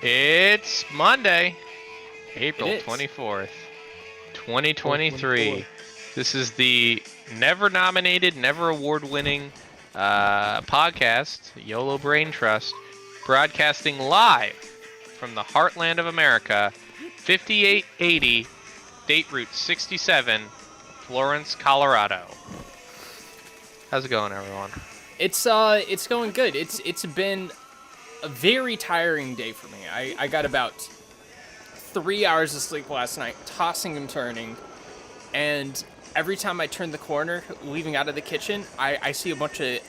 It's Monday, April 24th, 2023. This is the never nominated, never award-winning podcast, Yolo Braintrust, broadcasting live from the heartland of America, 5880 State Route 67, Florence, Colorado. How's it going, everyone? It's going good. It's been a very tiring day for me. I got about 3 hours of sleep last night, tossing and turning, and every time I turn the corner, leaving out of the kitchen, I see a bunch of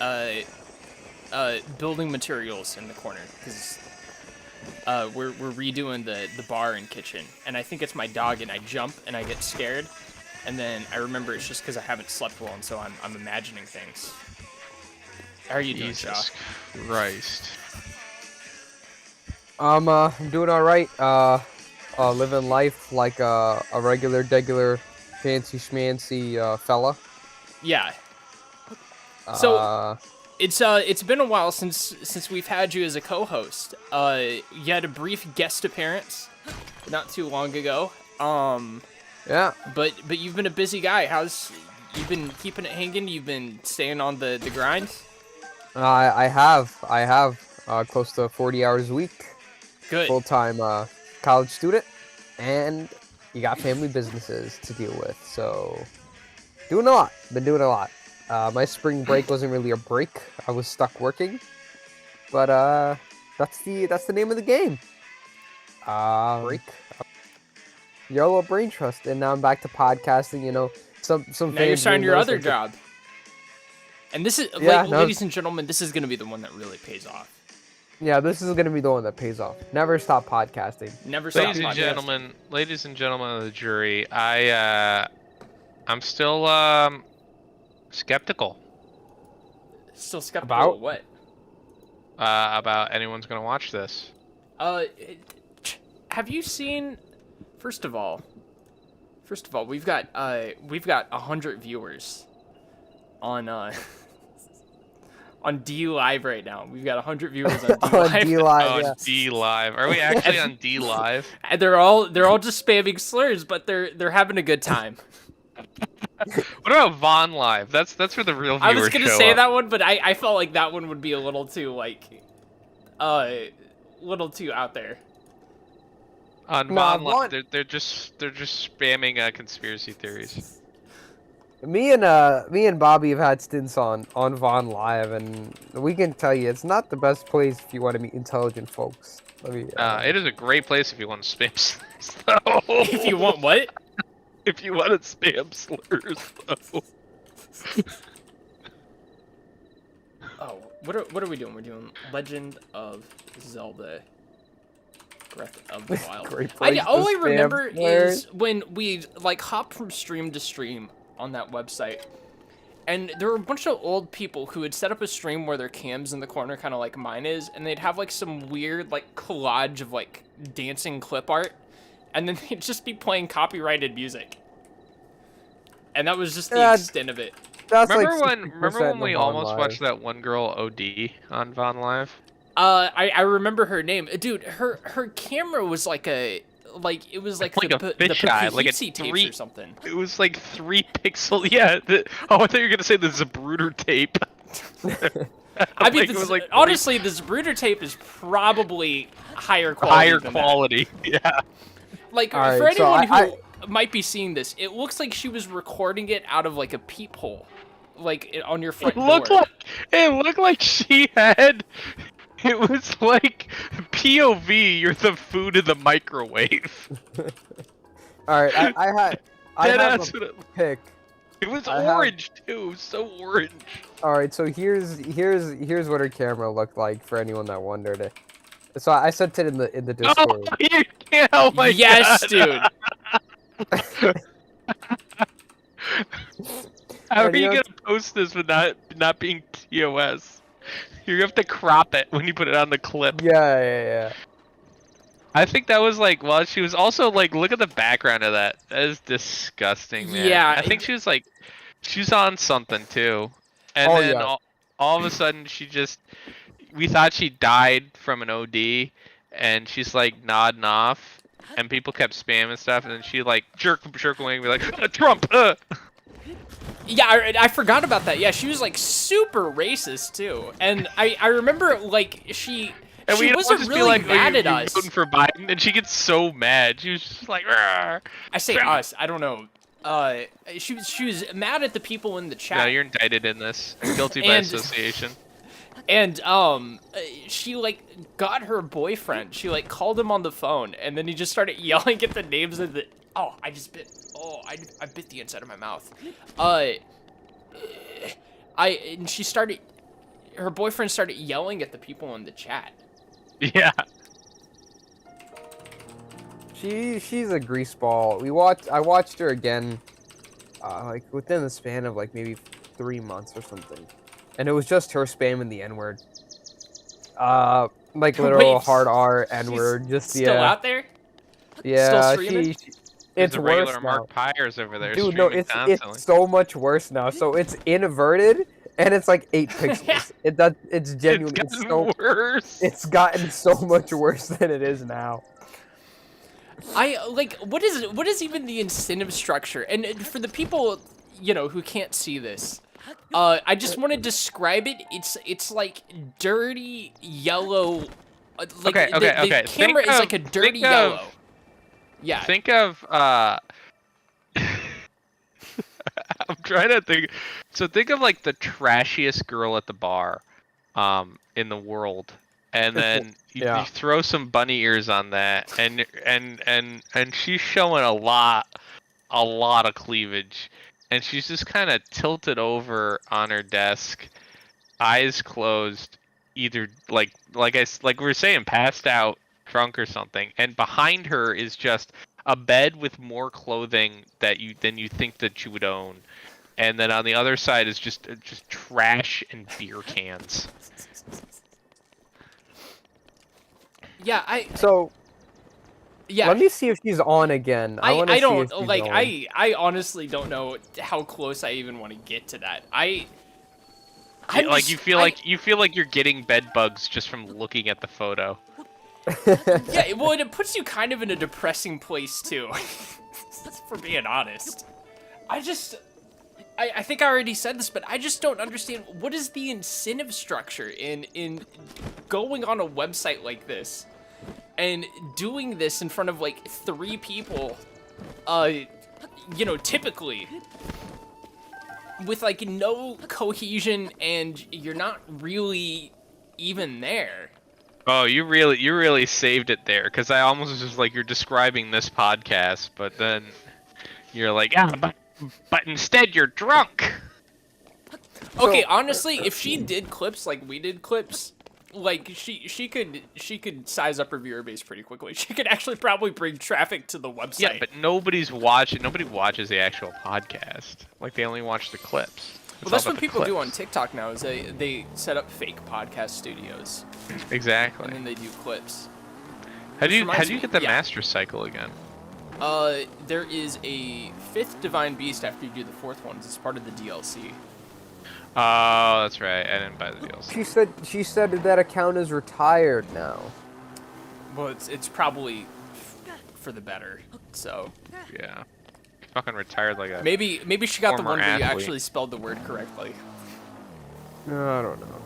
building materials in the corner because we're redoing the bar and kitchen, and I think it's my dog, and I jump and I get scared, and then I remember it's just because I haven't slept well, and so I'm imagining things. How are you doing, Shaw? Jesus Christ. I'm doing all right. Living life like a regular, fancy schmancy fella. Yeah. So it's been a while since we've had you as a co-host. You had a brief guest appearance not too long ago. Yeah. But you've been a busy guy. You've been keeping it hanging? You've been staying on the grind? I have close to 40 hours a week. Good. Full-time college student, and you got family businesses to deal with. So, doing a lot. Been doing a lot. My spring break wasn't really a break. I was stuck working, but that's the name of the game. Break. Yolo Braintrust, and now I'm back to podcasting. You know, some. Now you're starting your other job. And this is, ladies and gentlemen, this is going to be the one that really pays off. Yeah, this is going to be the one that pays off. Never stop podcasting. Never stop Ladies and gentlemen of the jury, I'm still skeptical. Still skeptical About what? About anyone's going to watch this. Have you seen? First of all, we've got 100 viewers on on D Live right now. We've got 100 viewers on D Live. on D Live, Oh, yeah. D Live. Are we actually on D Live? And they're all just spamming slurs, but they're having a good time. What about Von Live? That's where the real viewers I was gonna show say up. that one, but I felt like that one would be a little too little too out there. On No, Von Live, they're just spamming conspiracy theories. Me and Bobby have had stints on Vaughn Live, and we can tell you it's not the best place if you want to meet intelligent folks. It is a great place if you want to spam slurs, though. If you want what? If you want to spam slurs, though. Oh, what are we doing? We're doing Legend of Zelda. Breath of the Wild. All I remember is when we hopped from stream to stream on that website, and there were a bunch of old people who had set up a stream where their cam's in the corner, kind of like mine is, and they'd have some weird collage of dancing clip art, and then they'd just be playing copyrighted music, and that was just the extent of it. Remember when we almost watched that one girl OD on Von Live? I remember her name, dude. Her camera was it was a the fisheye, like a tapes or something. It was 3 pixel. Yeah. I thought you were gonna say the Zapruder tape. I mean, honestly, the Zapruder tape is probably higher quality. Yeah. For anyone who might be seeing this, it looks like she was recording it out of a peephole, on your front door. It looked like she had. It was like POV, you're the food in the microwave. Alright, I had a pick. It was orange too, so orange. Alright, so here's what her camera looked like for anyone that wondered it. So I sent it in the Discord. Oh my god. Yes, dude. How are you gonna post this with not being TOS? You have to crop it when you put it on the clip. Yeah. I think that was she was also look at the background of that. That is disgusting, man. Yeah. I think she was on something too. And then all of a sudden we thought she died from an OD, and she's like nodding off, and people kept spamming stuff, and then she like circling, be like Trump. Yeah, I forgot about that. Yeah, she was like super racist too, and I remember like she And we wasn't just be really like, mad at you're us. voting for Biden, and she gets so mad. She was just like, "Argh." I say us. I don't know. She was mad at the people in the chat. No, you're indicted in this, guilty by And- association. And she like got her boyfriend. She like called him on the phone, and then he just started yelling at the names of the. Oh, I just bit. Oh, I bit the inside of my mouth. And she started. Her boyfriend started yelling at the people in the chat. Yeah. She's a greaseball. I watched her again, like within the span of like maybe 3 months or something, and it was just her spamming the N-word. Like literal Wait, hard R N-word. Just Still out there? Yeah, streaming? There's it's a worse regular now. Mark Pyers over there Dude, no, streaming constantly. it's so much worse now. So it's inverted and it's like 8 pixels. It's genuinely It's gotten worse. it's gotten so much worse than it is now. What is even the incentive structure? And for the people, who can't see this, I just want to describe it. It's like dirty yellow. Like Okay. the camera Think is of- like a dirty think of- yellow. Yeah. Think of I'm trying to think. So think of like the trashiest girl at the bar, in the world, and then you throw some bunny ears on that, and she's showing a lot of cleavage, and she's just kind of tilted over on her desk, eyes closed, either like we were saying, passed out, drunk or something, and behind her is just a bed with more clothing than you think that you would own, and then on the other side is just trash and beer cans. Yeah, Let me see if she's on again. I wanna see don't if she's like on. I honestly don't know how close I even want to get to that. You feel like you're getting bed bugs just from looking at the photo. Yeah, well, it puts you kind of in a depressing place too. For being honest, I think I already said this, but I just don't understand what is the incentive structure in going on a website like this and doing this in front of like 3 people, typically with like no cohesion, and you're not really even there. Oh, you really saved it there, because I almost was just like, you're describing this podcast, but then you're like, yeah, but instead you're drunk. Okay, honestly, if she did clips like we did clips, like she could size up her viewer base pretty quickly. She could actually probably bring traffic to the website. Yeah, but nobody watches the actual podcast. Like, they only watch the clips. Well, that's what people do on TikTok now. Is they set up fake podcast studios. Exactly. And then they do clips. How do you get the master cycle again? There is a 5th divine beast after you do the 4th one. It's part of the DLC. Oh, that's right. I didn't buy the DLC. She said that account is retired now. Well, it's probably for the better. So. Yeah. Fucking retired like a. Maybe she got the one where you athlete. actually spelled the word correctly. No, I don't know.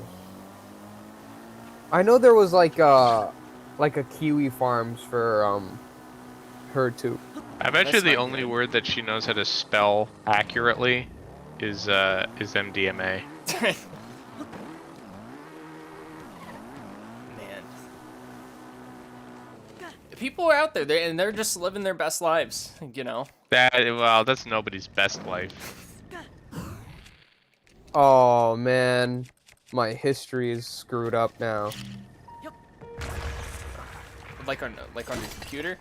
I know there was like a kiwi farms for her too. I bet you That's the not only good. word that she knows how to spell accurately is MDMA. Man. People are out there, and they're just living their best lives, That's nobody's best life. Oh man, my history is screwed up now. Like on your computer?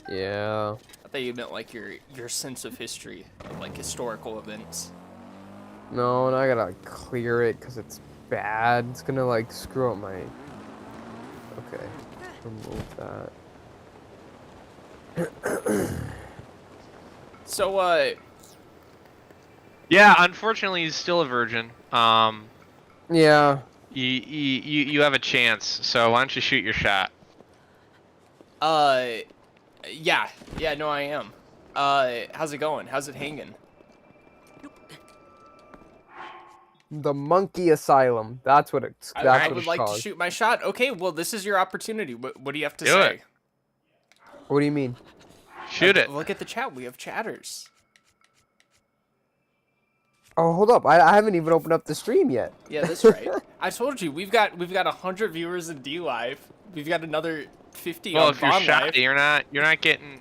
Yeah. I thought you meant like your sense of history, of like historical events. No, and I gotta clear it because it's bad. It's gonna like screw up my. Okay, remove that. So Yeah, unfortunately, he's still a virgin. Yeah. You have a chance. So why don't you shoot your shot? Yeah, no, I am. How's it going? How's it hanging? The Monkey Asylum. That's what it's. That's I what would it's like to called. shoot my shot. Okay, well, this is your opportunity. What do you have to Do say? it. What do you mean? Shoot it. Look at the chat. We have chatters. Oh, hold up. I haven't even opened up the stream yet. Yeah, that's right. I told you we've got 100 viewers in D Live. We've got another 50 Well, on if you're Vaughn shy, Live. you're not getting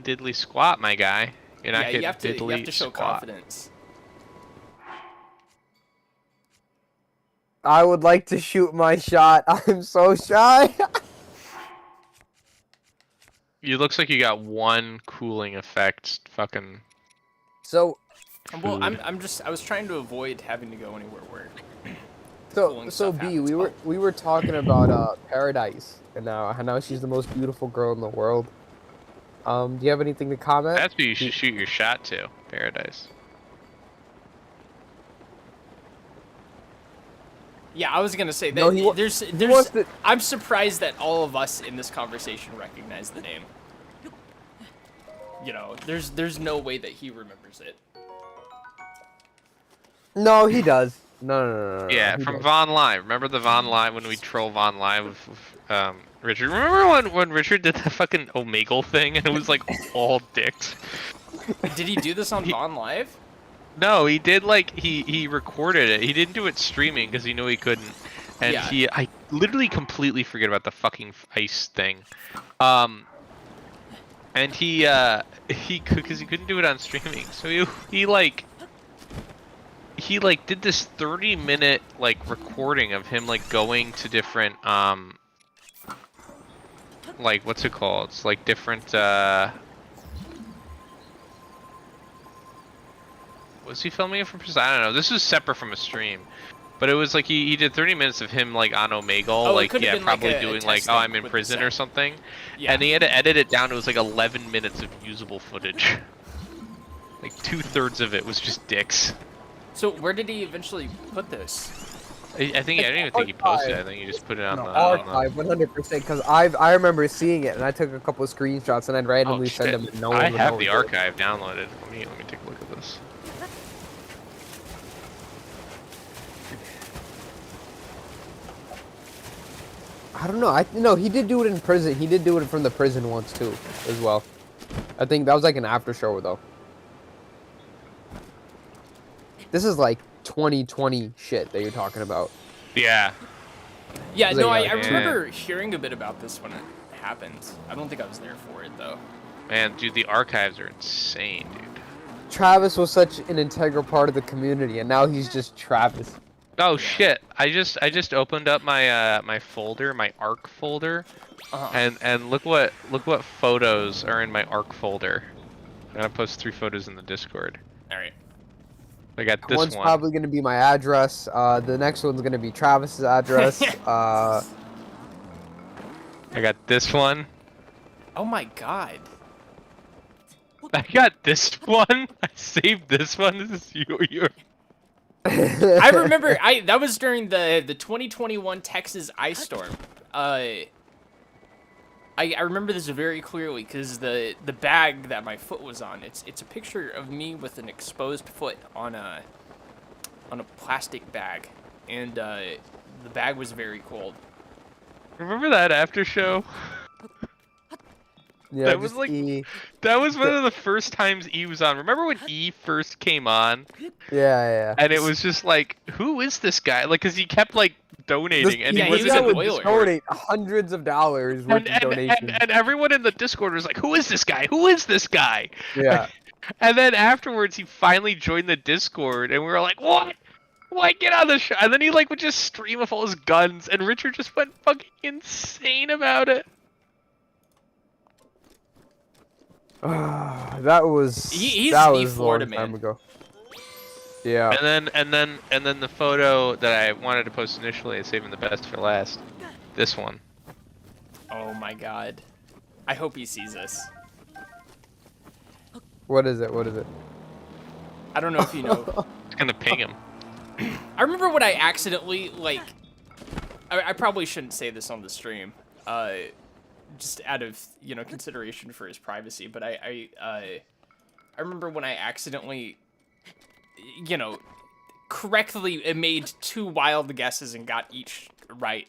diddly squat, my guy. You're not getting you have diddly to show squat. confidence. I would like to shoot my shot. I'm so shy. You looks like you got one cooling effect. Fucking. So, Well, Food. I was trying to avoid having to go anywhere where. so Cooling so stuff B, happens. we were talking about Paradise, and now she's the most beautiful girl in the world. Do you have anything to comment? That's who you should shoot your shot to. Paradise. Yeah, I was gonna say that. No, he there's. wants to- I'm surprised that all of us in this conversation recognize the name. You know, there's no way that he remembers it. No, he does. No. Yeah, he from does. Vaughn Live. Remember the Vaughn Live when we troll Vaughn Live with Richard? Remember when Richard did the fucking Omegle thing and it was like all dicks? Did he do this on Vaughn Live? No, he did like he recorded it. He didn't do it streaming because he knew he couldn't. And Yeah. I literally completely forget about the fucking ice thing. And he because he couldn't do it on streaming. So he did this 30-minute like recording of him like going to different like what's it called? It's like different was he filming it from prison? I don't know. This was separate from a stream. But it was like he did 30 minutes of him like on Omegle, Oh, it like could've yeah, been, like, probably a doing like test oh I'm thing in with the prison set. or something. Yeah. And he had to edit it down. It was like 11 minutes of usable footage. Like 2/3 of it was just dicks. So where did he eventually put this? I think I don't even think he posted it. I think he just put it on No, the. archive 100% because I remember seeing it and I took a couple of screenshots and I'd randomly Oh, send shit. them. And no one I would have know the it. archive downloaded. Let me take a look at this. I don't know. No, he did do it in prison. He did do it from the prison once too, as well. I think that was like an after show though. This is like 2020 shit that you're talking about. Yeah. Yeah, Was no, it, I yeah. remember hearing a bit about this when it happened. I don't think I was there for it though. Man, dude, the archives are insane, dude. Travis was such an integral part of the community, and now he's just Travis. Oh shit! I just opened up my my folder, my ARC folder, and look what photos are in my ARC folder. I'm gonna post 3 photos in the Discord. All right. I got this One's one. probably gonna be my address. The next one's gonna be Travis's address. I got this one. Oh my god. I got this one. I saved this one. This is you. I remember that was during the 2021 Texas ice storm. I remember this very clearly because the bag that my foot was on, it's a picture of me with an exposed foot on a plastic bag, and the bag was very cold. Remember that after show? Yeah, That was just like- E. That was one of the first times E was on. Remember when E first came on? Yeah. And it was just like, who is this guy? Like, cause he kept like donating, and Yeah, he he wasn't was in a the would Oiler. donate hundreds of dollars worth of donations. and everyone in the Discord was like, who is this guy? Who is this guy? Yeah. And then afterwards, he finally joined the Discord, and we were like, what? Why get on the show? And then he like would just stream with all his guns, and Richard just went fucking insane about it. That was He's that the was a Florida long time man. ago. Yeah. And then the photo that I wanted to post initially, is saving the best for last. This one. Oh my god. I hope he sees this. What is it? What is it? I don't know if you know. It's gonna ping him. I remember when I accidentally, like, I probably shouldn't say this on the stream, just out of consideration for his privacy. But I remember when I accidentally, correctly made 2 wild guesses and got each right,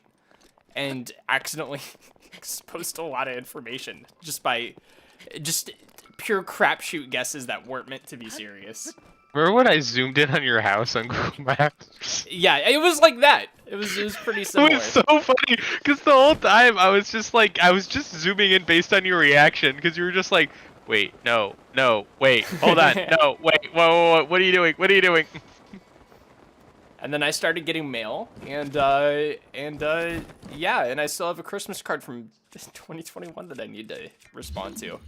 and accidentally exposed a lot of information just by pure crapshoot guesses that weren't meant to be serious. Remember when I zoomed in on your house on Google Maps? Yeah, it was like that. It was pretty similar. It was so funny because the whole time I was just zooming in based on your reaction because you were just like, wait, no, wait, hold on, no, wait, whoa, what are you doing? What are you doing? And then I started getting mail, and yeah, and I still have a Christmas card from 2021 that I need to respond to.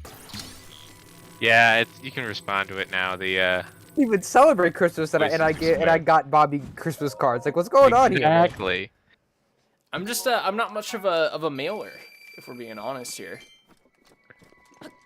Yeah, you can respond to it now. Even celebrate Christmas, and I got Bobby Christmas cards. Like, what's going on here? Exactly. I'm not much of a mailer, if we're being honest here.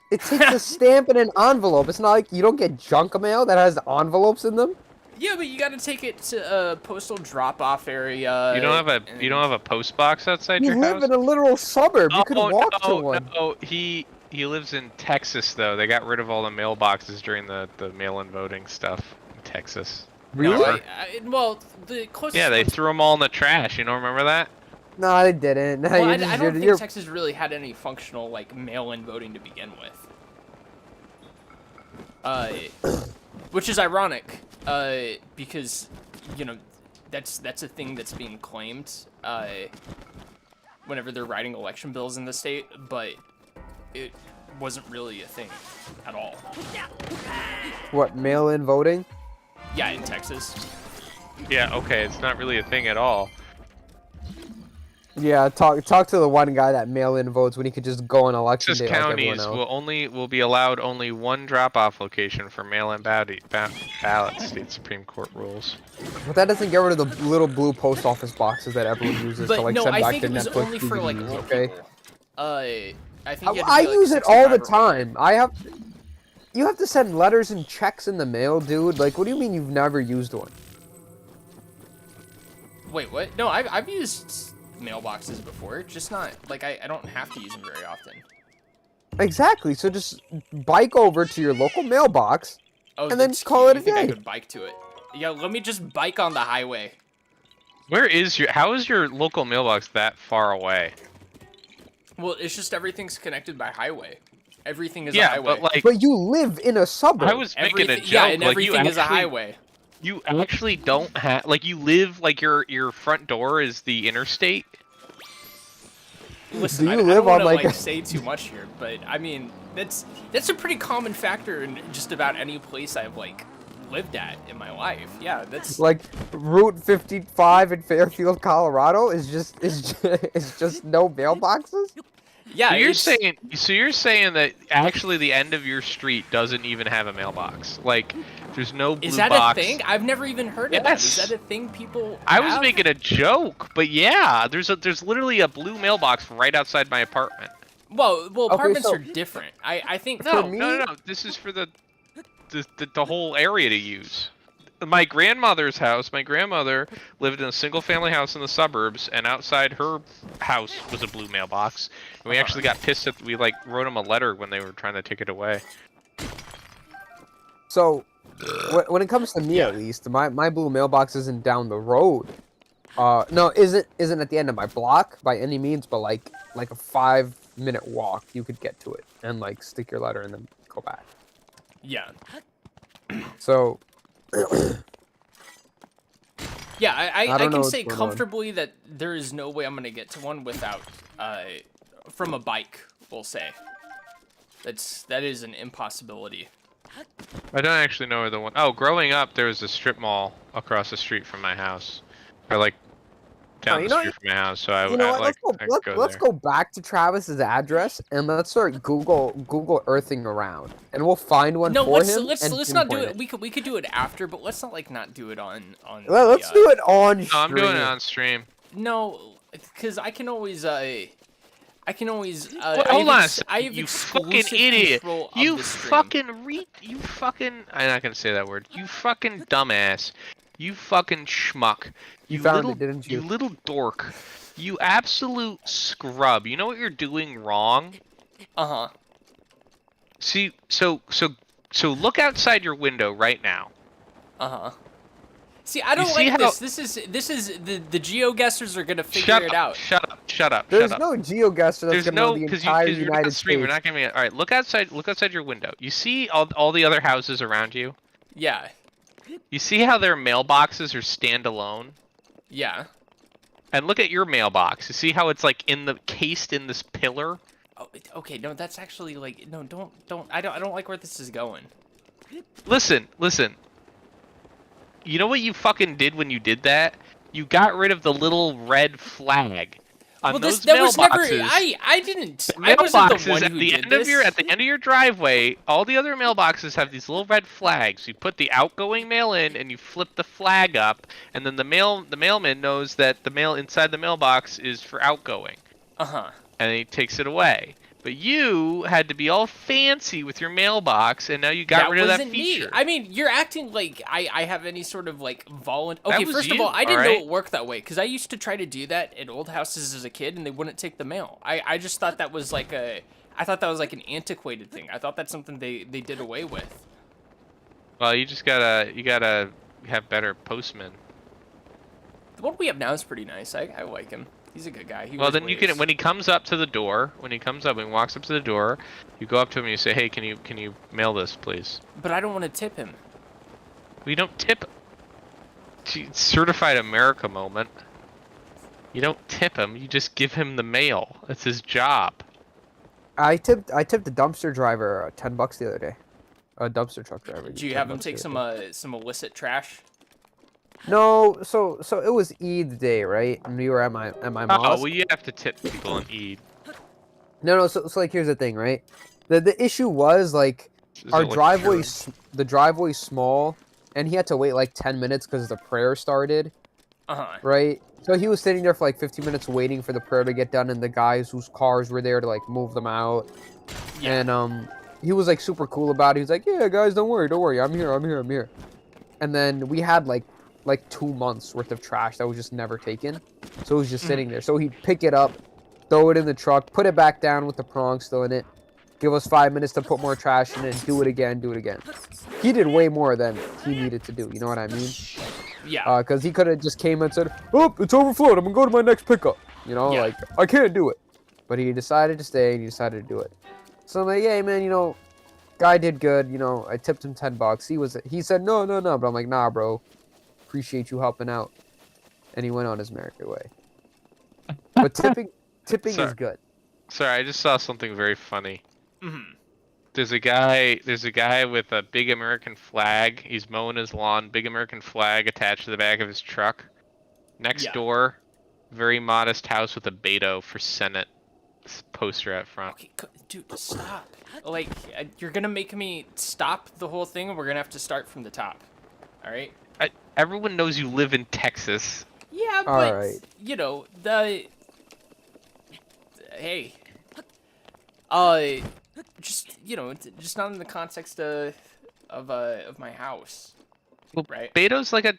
It takes a stamp and an envelope. It's not like you don't get junk mail that has envelopes in them. Yeah, but you gotta take it to a postal drop-off area. You don't have a post box outside your house? You live in a literal suburb. You could walk to one. No, he lives in Texas though. They got rid of all the mailboxes during the mail-in voting stuff in Texas. Really? Well, the closest. Yeah, they threw them all in the trash. You don't remember that? No, they didn't. No, well, I don't think Texas really had any functional mail-in voting to begin with. Which is ironic, because that's a thing that's being claimed whenever they're writing election bills in the state, but it wasn't really a thing at all. What, mail-in voting? Yeah, in Texas. Yeah, okay, it's not really a thing at all. Yeah, talk to the one guy that mail-in votes when he could just go on election day Texas like everyone counties else. will be allowed only one drop-off location for mail-in ballots. State Supreme Court rules. But that doesn't get rid of the little blue post office boxes that everyone uses to But no, send I back think to it was Netflix only for DVDs, old okay? people. I think you had to I be, use it all the 65 or older. time. You have to send letters and checks in the mail, dude. Like, what do you mean you've never used one? Wait, what? No, I've used mailboxes before, just not I don't have to use them very often. Exactly. So just bike over to your local mailbox and then call it a I day. could bike to it. Yeah, let me just bike on the highway. How is your local mailbox that far away? Well, it's just everything's connected by highway. Everything is a Yeah, highway. But you live in a suburb. I was making a joke. Yeah, and like, everything is a highway. You actually don't have you live your front door is the interstate. Listen, Do you I live don't on want to a... say too much here, but I mean that's a pretty common factor in just about any place I've lived at in my life. Yeah, that's like Route 55 in Fairfield, Colorado is just no mailboxes. yeah. So you're saying that actually the end of your street doesn't even have a mailbox. Like there's no blue box. Is that a thing? I've never even heard of that. Is that a thing people I was have? making a joke, but yeah, there's literally a blue mailbox right outside my apartment. Well, apartments so- are different. I think No. This is for the whole area to use. My grandmother's house. My grandmother lived in a single-family house in the suburbs, and outside her house was a blue mailbox. And we actually got pissed at. We wrote them a letter when they were trying to take it away. So, when it comes to me at least, my blue mailbox isn't down the road. No, isn't at the end of my block by any means, but like a 5-minute walk, you could get to it and stick your letter and then go back. Yeah. So. Yeah, I don't know can what's say going on. comfortably that there is no way I'm gonna get to one without from a bike. We'll say that is an impossibility. I don't actually know where the one. Oh, growing up, there was a strip mall across the street from my house, or down the street from my house. So I, You know what? Let's there. go back to Travis's address and let's start Google Earthing around, and we'll find one No, for let's him. let's not do it. We could do it after, but let's not not do it on. Let's do it on No, stream. I'm doing it on stream. No, because I can always. Hold on, you fucking idiot! You fucking I'm not gonna say that word. You fucking dumbass! You fucking schmuck! You found little, it, didn't you? You little dork! You absolute scrub. You know what you're doing wrong? Uh-huh. See, so look outside your window right now. Uh-huh. See, I You don't see like how- this. This is the geoguessers are gonna figure Shut it up, out. shut up. There's no geoguesser that's There's gonna know no the because entire you're not United streaming. We're States. not gonna be all right. Look outside your window. You see all the other houses around you. Yeah. You see how their mailboxes are standalone. Yeah. And look at your mailbox. You see how it's like cased in this pillar. Oh, okay. No, that's actually like no. Don't. I don't like where this is going. Listen. You know what you fucking did when you did that? You got rid of the little red flag on Well, those that was never. mailboxes. I didn't. I wasn't the one At who the did end this. of at the end of your driveway, all the other mailboxes have these little red flags. You put the outgoing mail in, and you flip the flag up, and then the mailman knows that the mail inside the mailbox is for outgoing, Uh-huh. and he takes it away. But you had to be all fancy with your mailbox, and now you got rid of that wasn't feature. me. I mean, you're acting like I have any sort of like Okay, was first of you, all, I didn't know alright? it worked that way because I used to try to do that at old houses as a kid, and they wouldn't take the mail. I just thought that was like I thought that was like an antiquated thing. I thought that's something they did away with. Well, you gotta have better postmen. The one we have now is pretty nice. I like him. He's a good guy. He Well, wears then you can waves. when he comes up to the door, when he walks up to the door, you go up to him and you say, "Hey, can you mail this, please?" But I don't want to tip him. We don't tip. Gee, certified America moment. You don't tip him. You just give him the mail. It's his job. I tipped the dumpster driver $10 the other day. A dumpster truck driver. Do you have him take some illicit trash? No, so it was Eid day, right? And we were at my Oh, mosque. well, you have to tip people on Eid. No, so like here's the thing, right? The issue was like Is our it like driveway's the driveway's small, and he had to wait like 10 minutes because the prayer started, Uh-huh. right? So he was sitting there for like 15 minutes waiting for the prayer to get done, and the guys whose cars were there to like move them out. Yeah. And he was like super cool about it. He was like, "Yeah, guys, don't worry, I'm here." And then we had like 2 months worth of trash that was just never taken, so it was just sitting there. So he'd pick it up, throw it in the truck, put it back down with the prongs still in it, give us 5 minutes to put more trash in it, do it again. He did way more than he needed to do. You know what I mean? Yeah. Because he could have just came and said, "Oh, it's overflowed. I'm gonna go to my next pickup." You know, Yeah. like I can't do it. But he decided to stay and he decided to do it. So I'm like, "Hey, man, guy did good. I tipped him $10. He said no. But I'm like, "Nah, bro. Appreciate you helping out." And he went on his merry way. But tipping Sorry. is good. Sorry, I just saw something very funny. Mm-hmm. There's a guy with a big American flag. He's mowing his lawn. Big American flag attached to the back of his truck. Next Yeah. door, very modest house with a Beto for Senate poster out front. Okay, dude, stop. Like, you're gonna make me stop the whole thing, and we're gonna have to start from the top. All right? Everyone knows you live in Texas. Yeah, but Alright. hey, just not in the context of my house, Well, right? Beto's like a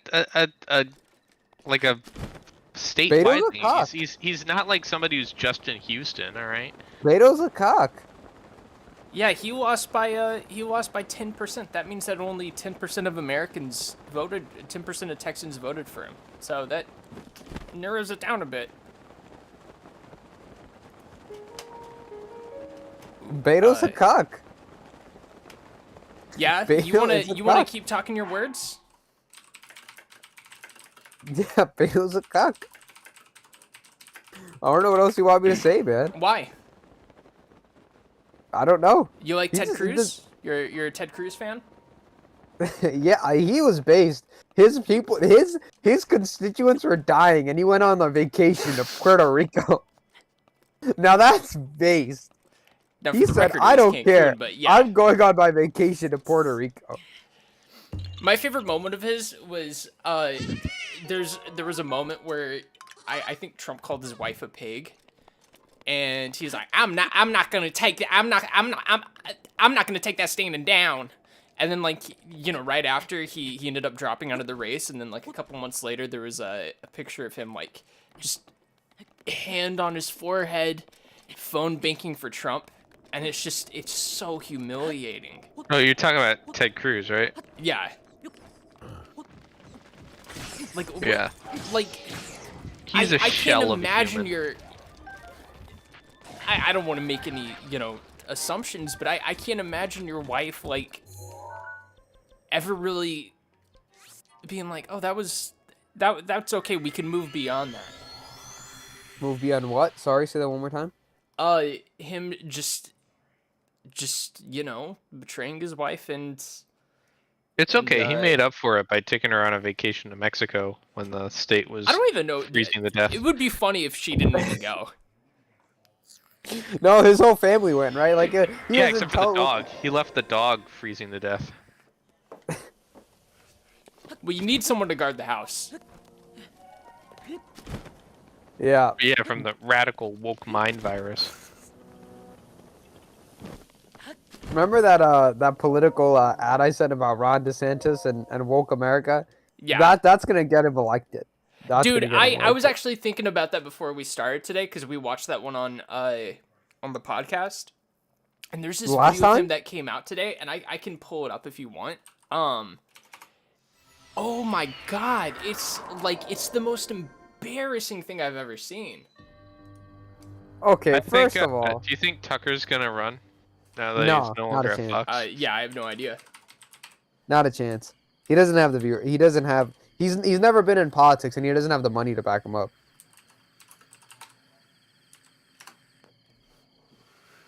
statewide Beto's a thing. cock. He's not like somebody who's just in Houston, all right? Beto's a cock. Yeah, he lost by 10%. That means that only 10% of Americans voted, 10% of Texans voted for him. So that narrows it down a bit. Beto's a cock. Yeah, Beto you wanna is a you wanna cock. keep talking your words? Yeah, Beto's a cock. I don't know what else you want me to say, man. Why? I don't know. You like He Ted just- he Cruz? just- You're a Ted Cruz fan? Yeah, he was based. His people, his constituents were dying, and he went on a vacation to Puerto Rico. Now that's based. Now, He for the said, record, it "I was don't Cancun, care. But yeah, I'm going on my vacation to Puerto Rico." my favorite moment of his was there was a moment where I think Trump called his wife a pig, and he's like, I'm not gonna take that. I'm not gonna take that standing down. And then right after he ended up dropping out of the race, and then like a couple months later there was a picture of him like just hand on his forehead, phone banking for Trump, and it's so humiliating. Oh, you're talking about Ted Cruz, right? Yeah. Like, Yeah. like, He's a I shell can't of a imagine human. I don't want to make any, assumptions, but I can't imagine your wife, like, ever really being like, oh, that's okay, we can move beyond that. Move beyond what? Sorry, say that one more time. Him just, betraying his wife and... It's okay. He made up for it by taking her on a vacation to Mexico when the state was I don't even know. freezing to death. It would be funny if she didn't even go. No, his whole family went, right? Like, he Yeah, doesn't except for the tell- dog. He left the dog freezing to death. Well, you need someone to guard the house. Yeah. Yeah, from the radical woke mind virus. Remember that political ad I said about Ron DeSantis and woke America? Yeah. That's gonna get him elected. Dude, I was actually thinking about that before we started today because we watched that one on the podcast. And there's this video of him that came out today, and I can pull it up if you want. Oh my god, it's the most embarrassing thing I've ever seen. Okay, first of all, do you think Tucker's gonna run? Now that No, he's no not a longer chance. at Fox? Yeah, I have no idea. not a chance. He doesn't have the viewer. He doesn't have. He's never been in politics, and he doesn't have the money to back him up.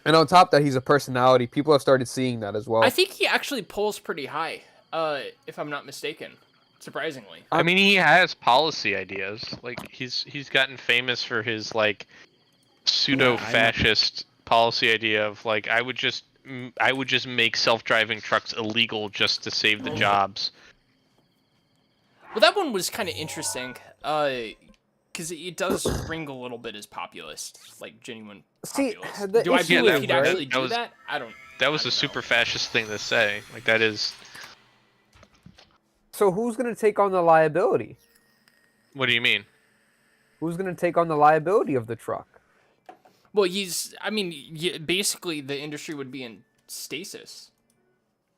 And on top of that, he's a personality. People have started seeing that as well. I think he actually polls pretty high, if I'm not mistaken. Surprisingly. I mean, he has policy ideas. Like he's gotten famous for his like pseudo-fascist policy idea of like I would just make self-driving trucks illegal just to save the jobs. Well, that one was kind of interesting, because it does ring a little bit as populist, like genuine populist. Do I believe he'd actually do that? I don't. That was a super fascist thing to say. Like that is. So who's gonna take on the liability? What do you mean? Who's gonna take on the liability of the truck? Well, basically the industry would be in stasis.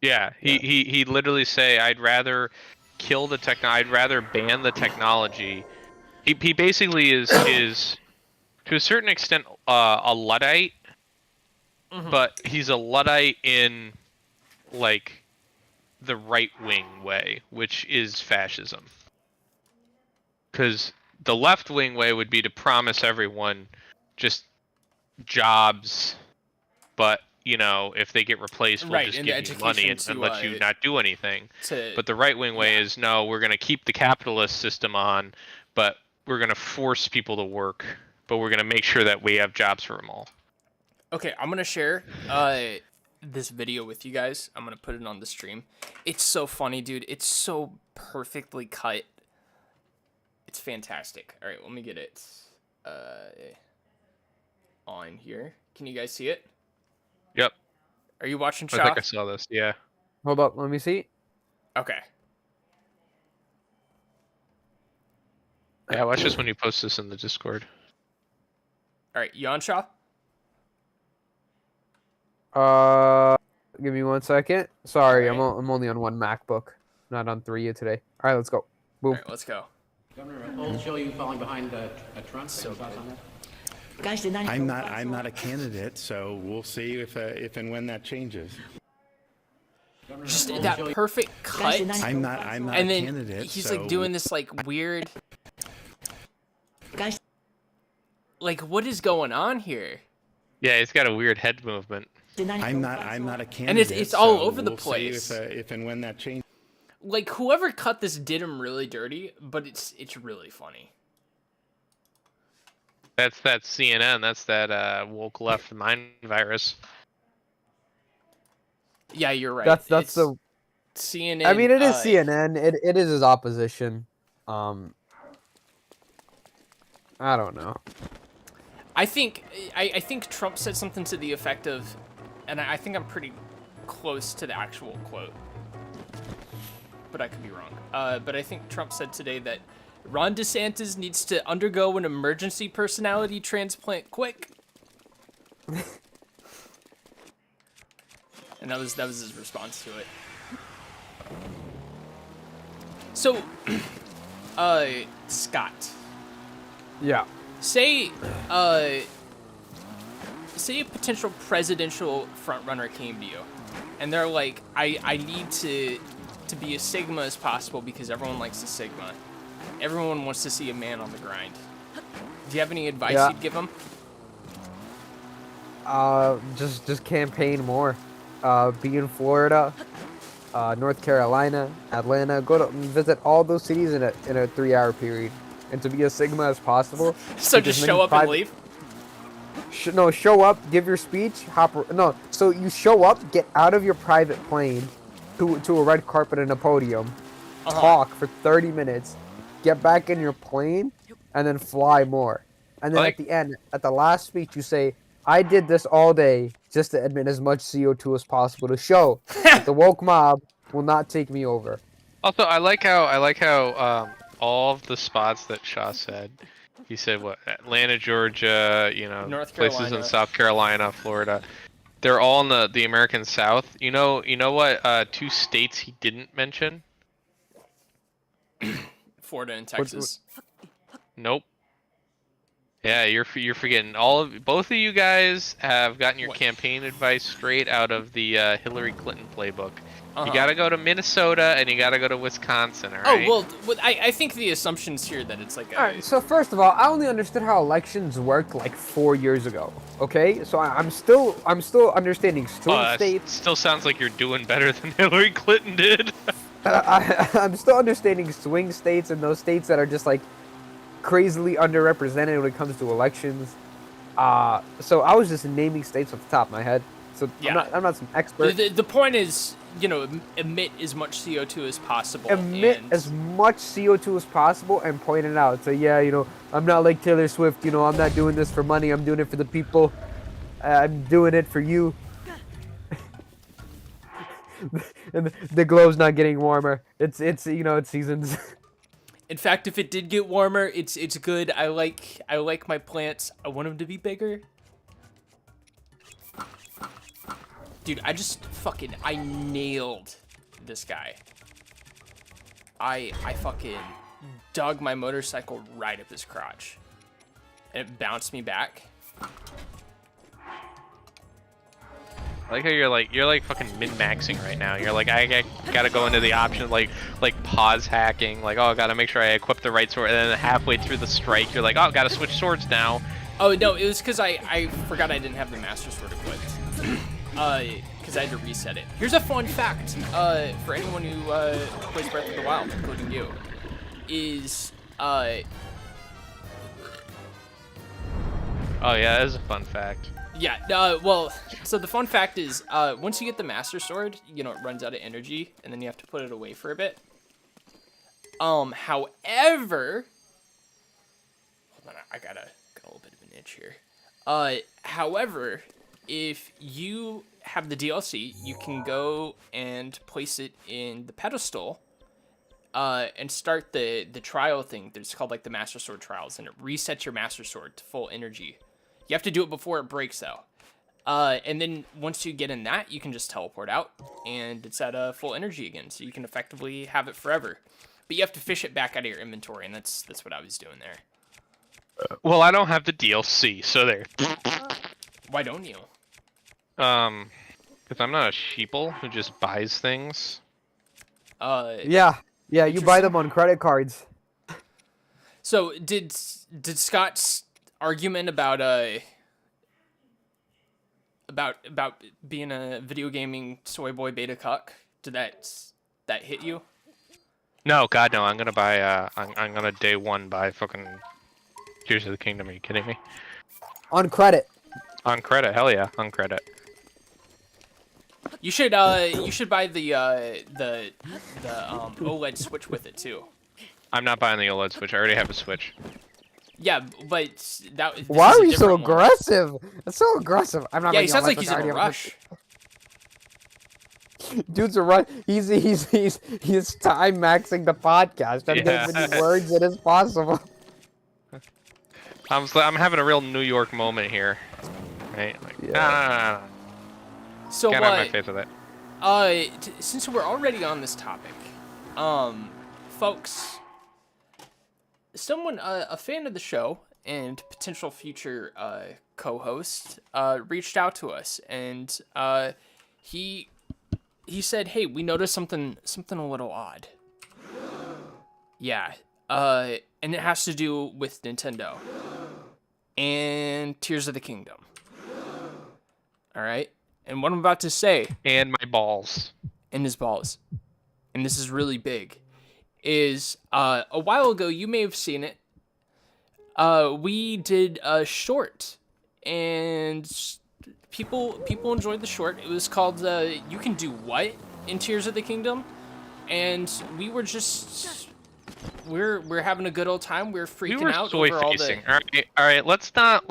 Yeah, he literally say I'd rather kill the I'd rather ban the technology. He basically is to a certain extent a Luddite, but he's a Luddite in like the right-wing way, which is fascism. Because the left-wing way would be to promise everyone just jobs, but if they get replaced, we'll just give you money and let you not do anything. But the right-wing way is no, we're going to keep the capitalist system on, but we're going to force people to work, but we're going to make sure that we have jobs for them all. Okay, I'm going to share this video with you guys. I'm going to put it on the stream. It's so funny, dude. It's so perfectly cut. It's fantastic. All right, let me get it on here. Can you guys see it? Yep. Are you watching, Shaw? I think I saw this, yeah. Hold up, let me see. Okay. Yeah, watch this when you post this in the Discord. All right, you on, Shaw? Give me 1 second. Sorry, Right. I'm only on one MacBook, not on 3 today. All right, let's go. Boom. All right, let's go. Governor, polls show you falling behind Trump. So thoughts on that? Guys, did not I'm not a candidate, so we'll see if and when that changes. Just that perfect cut. I'm not and a then candidate. he's so like doing this like weird. Guys, Like, what is going on here? Yeah, he's got a weird head movement. I'm not a candidate. And it's all so over the we'll see place. if and when that changes. Like, whoever cut this did him really dirty, but it's really funny. That's that CNN. That's that woke left mind virus. Yeah, you're right. That's It's the. CNN. I mean, it is CNN. It is his opposition. I don't know. I think Trump said something to the effect of, and I think I'm pretty close to the actual quote, but I could be wrong. But I think Trump said today that Ron DeSantis needs to undergo an emergency personality transplant quick. And that was his response to it. So, Scott. Yeah. Say a potential presidential frontrunner came to you, and they're like, I need to be as Sigma as possible because everyone likes a Sigma. Everyone wants to see a man on the grind. Do you have any advice you'd give them? Just campaign more. Be in Florida, North Carolina, Atlanta. Go to visit all those cities in a 3-hour period, and to be as Sigma as possible. So just show up and leave? No, show up, give your speech, so you show up, get out of your private plane to a red carpet and a podium, talk for 30 minutes, get back in your plane, and then fly more. And then at the end, at the last speech, you say, I did this all day just to emit as much CO2 as possible to show that the woke mob will not take me over. Also, I like how all of the spots that Shaw said, he said what, Atlanta, Georgia, North places Carolina. in South Carolina, Florida. They're all in the American South. You know what? 2 states he didn't mention. Florida and Texas. Nope. Yeah, you're forgetting. Both of you guys have gotten your campaign advice straight out of the Hillary Clinton playbook. You gotta go to Minnesota and you gotta go to Wisconsin, alright? Oh, well, I think the assumption's here that it's like Alright, so first of all, I only understood how elections worked like 4 years ago. Okay? So I'm still understanding swing states. Still sounds like you're doing better than Hillary Clinton did. I'm still understanding swing states and those states that are just like crazily underrepresented when it comes to elections. So I was just naming states off the top of my head. So yeah. I'm not some expert. The point is, emit as much CO2 as possible. Emit as much CO2 as possible and point it out. So yeah, I'm not like Taylor Swift. I'm not doing this for money. I'm doing it for the people. I'm doing it for you. And the glow's not getting warmer. It's seasons. In fact, if it did get warmer, it's good. I like my plants. I want them to be bigger. Dude, I nailed this guy. I fucking dug my motorcycle right up his crotch. And it bounced me back. I like how you're fucking min-maxing right now. You're like, I gotta go into the option like pause hacking, like, oh, I gotta make sure I equip the right sword, and then halfway through the strike, you're like, oh, gotta switch swords now. Oh no, it was because I forgot I didn't have the Master Sword equipped. Because I had to reset it. Here's a fun fact, for anyone who plays Breath of the Wild, including you, is Oh yeah, that is a fun fact. yeah, well, so the fun fact is, once you get the Master Sword, it runs out of energy, and then you have to put it away for a bit. However, hold on, I got a little bit of an itch here. However, if you have the DLC, you can go and place it in the pedestal, and start the trial thing. It's called like the Master Sword Trials, and it resets your Master Sword to full energy. You have to do it before it breaks, though. And then once you get in that, you can just teleport out, and it's at full energy again, so you can effectively have it forever. But you have to fish it back out of your inventory, and that's what I was doing there. Well, I don't have the DLC, so there. Why don't you? Because I'm not a sheeple who just buys things. Yeah, you buy them on credit cards. So did Scott's argument about being a video gaming soy boy beta cuck, did that hit you? No, God no. I'm gonna buy. I'm gonna day one buy fucking Tears of the Kingdom. Are you kidding me? On credit. On credit, hell yeah, on credit. You should buy the OLED Switch with it too. I'm not buying the OLED Switch. I already have a Switch. Yeah, but why are you so aggressive? That's so aggressive. I'm not. Yeah, he sounds like he's in a rush. Dude's a run. He's time maxing the podcast. Trying to get as many words in as possible. I'm having a real New York moment here, right? Like, Yeah. So Get out of my face with it. Since we're already on this topic, folks, someone, a fan of the show and potential future co-host, reached out to us, and he said, "Hey, we noticed something a little odd." Yeah, and it has to do with Nintendo and Tears of the Kingdom. All right, and what I'm about to say, And my balls. and his balls, and this is really big, is a while ago, you may have seen it. We did a short, and people enjoyed the short. It was called "You Can Do What" in Tears of the Kingdom, and we were just we're having a good old time. We're freaking out soy over all facing. the. All right. Let's not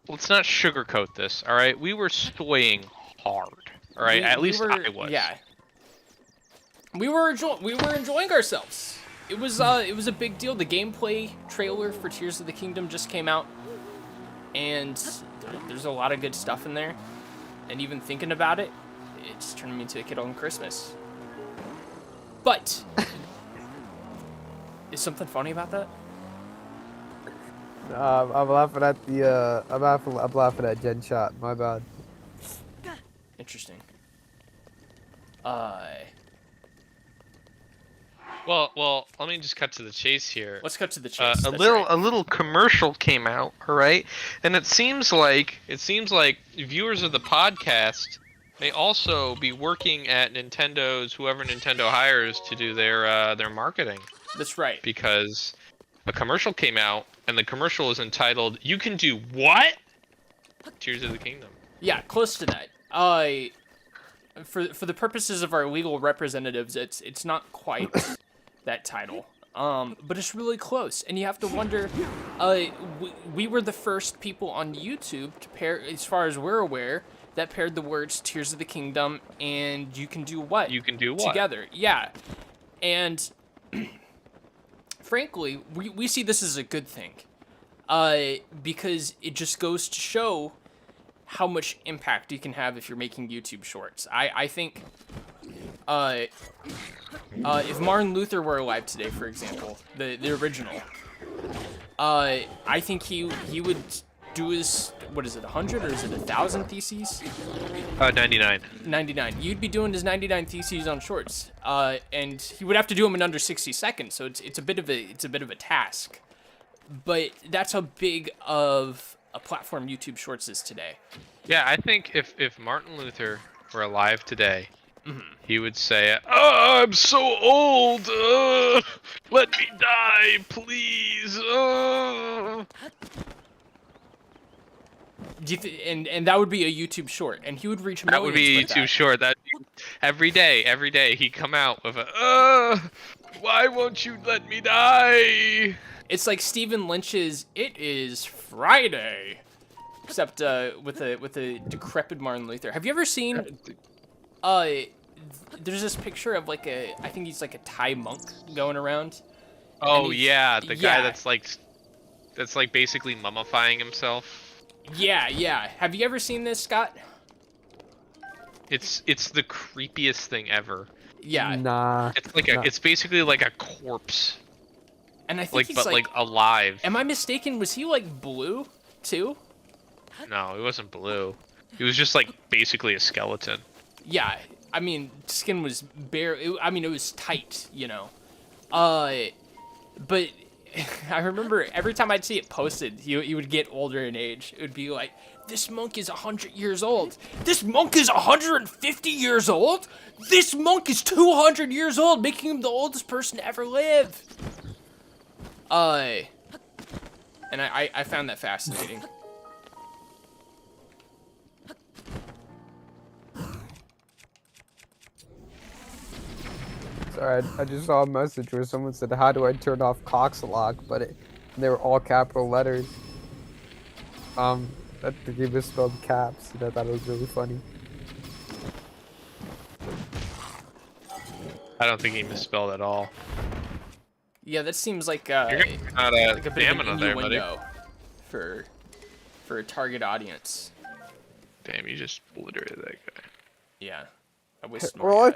sugarcoat this. All right, we were soying hard. All right, at least I was. Yeah. We were enjoying ourselves. It was a big deal. The gameplay trailer for Tears of the Kingdom just came out, and there's a lot of good stuff in there. And even thinking about it, it's turning me into a kid on Christmas. But is something funny about that? I'm laughing at the. I'm laughing at Gen Shot. My bad. Interesting. Well, let me just cut to the chase here. Let's cut to the chase. A little commercial came out, all right, and it seems like viewers of the podcast may also be working at Nintendo's, whoever Nintendo hires to do their marketing. That's right. Because a commercial came out, and the commercial is entitled "You Can Do What?" Tears of the Kingdom. Yeah, close to that. For the purposes of our legal representatives, it's not quite that title. But it's really close, and you have to wonder. We were the first people on YouTube to pair, as far as we're aware, that paired the words "Tears of the Kingdom" and "You Can Do What." You can do what together. Yeah, and frankly, we see this as a good thing, because it just goes to show how much impact you can have if you're making YouTube shorts. I think if Martin Luther were alive today, for example, the original, I think he would do his, what is it, 100 or is it 1,000 theses? 99. 99. You'd be doing his 99 theses on shorts, and he would have to do them in under 60 seconds. So it's a bit of a task, but that's how big of a platform YouTube Shorts is today. Yeah, I think if Martin Luther were alive today, he would say, "Oh, I'm so old. Let me die, please." And that would be a YouTube Short, and he would reach millions. That would be with too that. short. That every day he'd come out with a, "Why won't you let me die?" It's like Stephen Lynch's "It Is Friday," except with a decrepit Martin Luther. Have you ever seen? There's this picture of I think he's like a Thai monk going around. Oh yeah, the guy that's basically mummifying himself. Yeah. Have you ever seen this, Scott? It's the creepiest thing ever. Yeah. Nah. It's basically like a corpse. And I think he's alive. Am I mistaken? Was he blue too? No, he wasn't blue. He was just basically a skeleton. Yeah, I mean, skin was bare. It was tight, But I remember every time I'd see it posted, he would get older in age. It would be like, "This monk is 100 years old. This monk is 150 years old. This monk is 200 years old, making him the oldest person to ever live." And I found that fascinating. Sorry, I just saw a message where someone said, "How do I turn off Coxalock?" But they were all capital letters. That they misspelled caps, and I thought it was really funny. I don't think he misspelled at all. Yeah, that seems like You're gonna run out like a of bit of an stamina there, buddy. innuendo for a target audience. Damn, you just obliterated that guy. Yeah. I wish Well,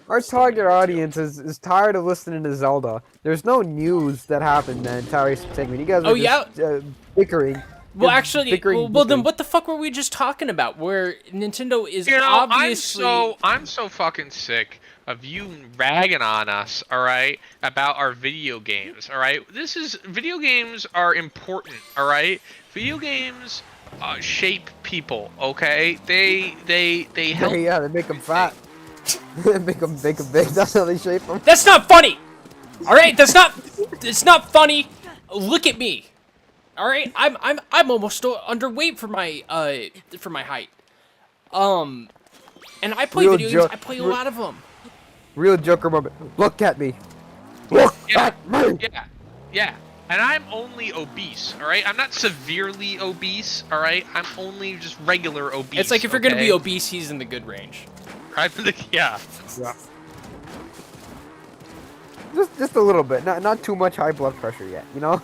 our target audience is tired of listening to Zelda. There's no news that happened the entire segment. You guys are just bickering. Well, Just actually, bickering, well then bickering. what the fuck were we just talking about? Where Nintendo is You know, obviously... I'm so fucking sick of you ragging on us, alright, about our video games, alright? Video games are important, alright? Video games shape people, okay? They help. Yeah, they make them fat. make them big. That's how they shape them. That's not funny! Alright, it's not funny! Look at me! Alright, I'm almost underweight for my height. And I play video games, I play a lot of them. Real Joker moment. Look at me. Look at me. Yeah. And I'm only obese, alright? I'm not severely obese, alright? I'm only just regular obese. It's like if you're gonna be obese, he's in the good range. Yeah. Just a little bit. Not too much high blood pressure yet, you know?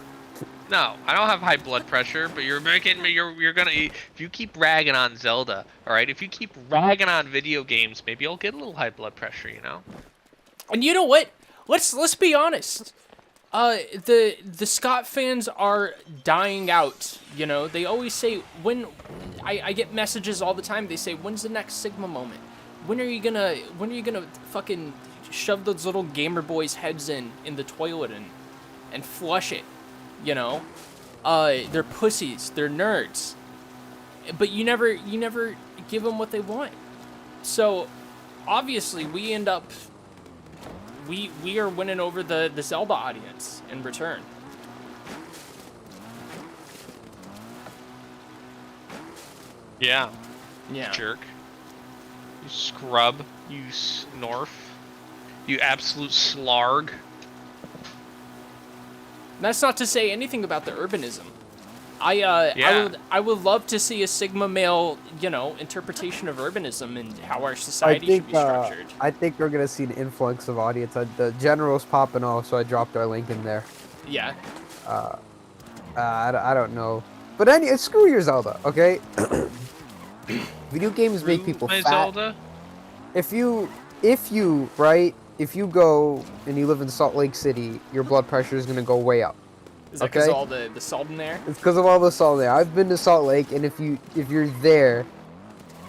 No, I don't have high blood pressure, but you're making me. You're gonna. If you keep ragging on Zelda, all right. If you keep ragging on video games, maybe I'll get a little high blood pressure. You know. And you know what? Let's be honest. The Scott fans are dying out. You know, they always say when I get messages all the time. They say, "When's the next Sigma moment? When are you gonna fucking shove those little gamer boys' heads in the toilet and flush it?" You know, they're pussies, they're nerds, but you never give them what they want. So obviously we end up we are winning over the Zelda audience in return. Yeah. Yeah. Jerk. You scrub. You snorf. You absolute slarg. That's not to say anything about the urbanism. I would love to see a Sigma male, you know, interpretation of urbanism and how our society should be structured. I think we're gonna see an influx of audience. The general's popping off, so I dropped our link in there. Yeah. I don't know, but screw your Zelda, okay? Video games make people My fat. Zelda? If you go and you live in Salt Lake City, your blood pressure is gonna go way up. Is that because of all the salt in there? It's because of all the salt there. I've been to Salt Lake, and if you're there,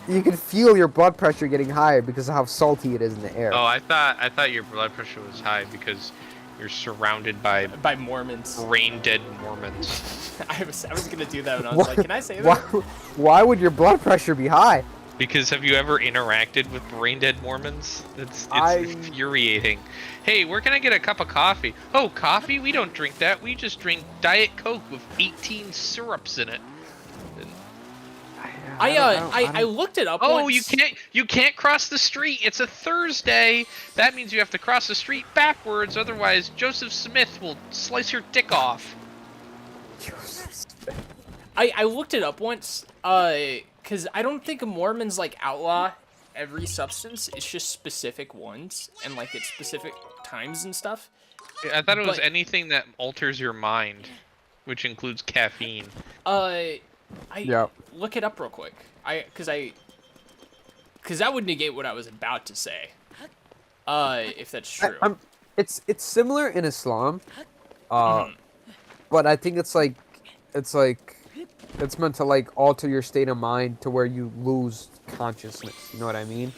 you can feel your blood pressure getting higher because of how salty it is in the air. Oh, I thought your blood pressure was high because you're surrounded by Mormons. brain dead Mormons. I was gonna do that, and I was like, can I say that? Why would your blood pressure be high? Because have you ever interacted with brain dead Mormons? It's infuriating. Hey, where can I get a cup of coffee? Oh, coffee? We don't drink that. We just drink Diet Coke with 18 syrups in it. I looked it up. Oh, once. you can't cross the street. It's a Thursday. That means you have to cross the street backwards. Otherwise, Joseph Smith will slice your dick off. I looked it up once. Because I don't think Mormons like outlaw every substance. It's just specific ones and like at specific times and stuff. I thought it was anything that alters your mind, which includes caffeine. Look it up real quick. Because that would negate what I was about to say. If that's true. It's similar in Islam, but I think it's meant to like alter your state of mind to where you lose consciousness. You know what I mean?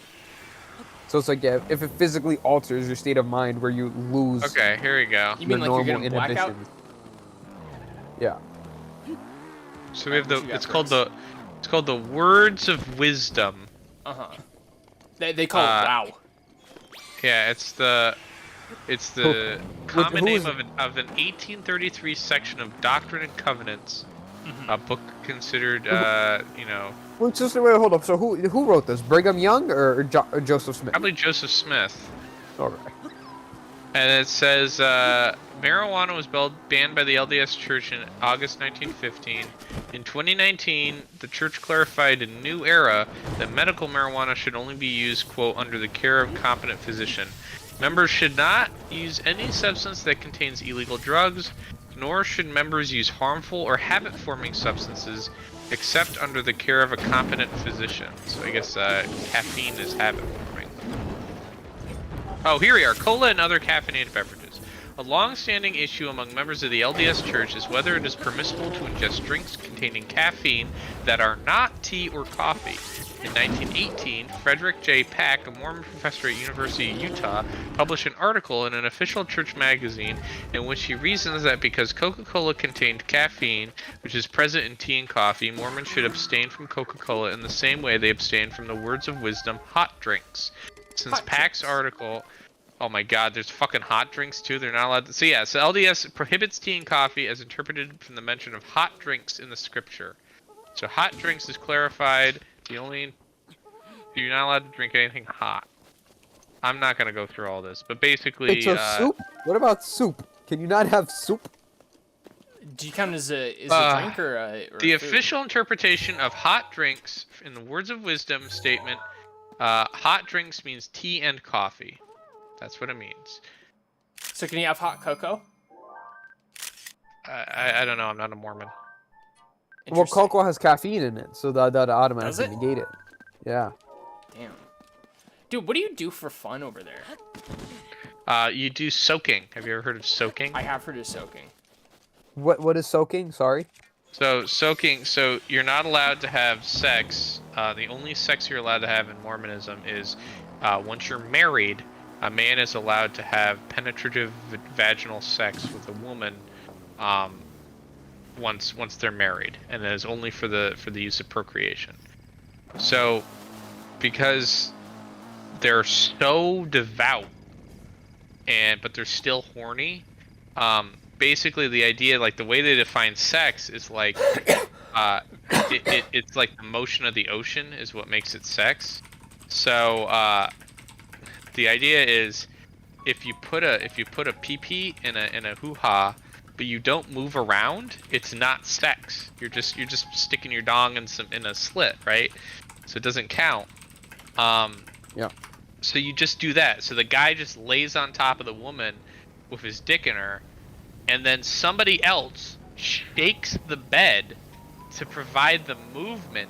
So it's like if it physically alters your state of mind where you lose. Okay, here we go. You mean like you're gonna black out? Yeah. So we have it's called the Words of Wisdom. They call it WoW. Yeah, it's the common name of an 1833 section of Doctrine and Covenants. A book considered, you know. Wait, hold up. So who wrote this? Brigham Young or Joseph Smith? Probably Joseph Smith. All right. And it says marijuana was banned by the LDS Church in August 1915. In 2019, the church clarified in New Era that medical marijuana should only be used, quote, under the care of competent physician. Members should not use any substance that contains illegal drugs, nor should members use harmful or habit-forming substances except under the care of a competent physician. So I guess caffeine is habit-forming. Oh, here we are. Cola and other caffeinated beverages. A long-standing issue among members of the LDS Church is whether it is permissible to ingest drinks containing caffeine that are not tea or coffee. In 1918, Frederick J. Pack, a Mormon professor at University of Utah, published an article in an official church magazine in which he reasons that because Coca-Cola contained caffeine, which is present in tea and coffee, Mormons should abstain from Coca-Cola in the same way they abstain from the words of wisdom, hot drinks. Since Pack's article... Oh my god, there's fucking hot drinks too. They're not allowed to... So yeah, so LDS prohibits tea and coffee as interpreted from the mention of hot drinks in the scripture. So hot drinks is clarified. You're not allowed to drink anything hot. I'm not gonna go through all this, but basically... It's a soup? What about soup? Can you not have soup? Do you count as a drink or the food? official interpretation of hot drinks in the words of wisdom statement, hot drinks means tea and coffee. That's what it means. So can you have hot cocoa? I don't know. I'm not a Mormon. Well, cocoa has caffeine in it, so that automatically negate it. Yeah. Damn. Dude, what do you do for fun over there? You do soaking. Have you ever heard of soaking? I have heard of soaking. What is soaking? Sorry. So soaking. So you're not allowed to have sex. The only sex you're allowed to have in Mormonism is once you're married. A man is allowed to have penetrative vaginal sex with a woman once they're married, and it is only for the use of procreation. So, because they're so devout, but they're still horny, basically the idea, like the way they define sex is like it's like the motion of the ocean is what makes it sex. So the idea is if you put a pee-pee in a hoo-ha, but you don't move around, it's not sex. You're just sticking your dong in a slit, right? So it doesn't count. Yeah. So you just do that. So the guy just lays on top of the woman with his dick in her, and then somebody else shakes the bed to provide the movement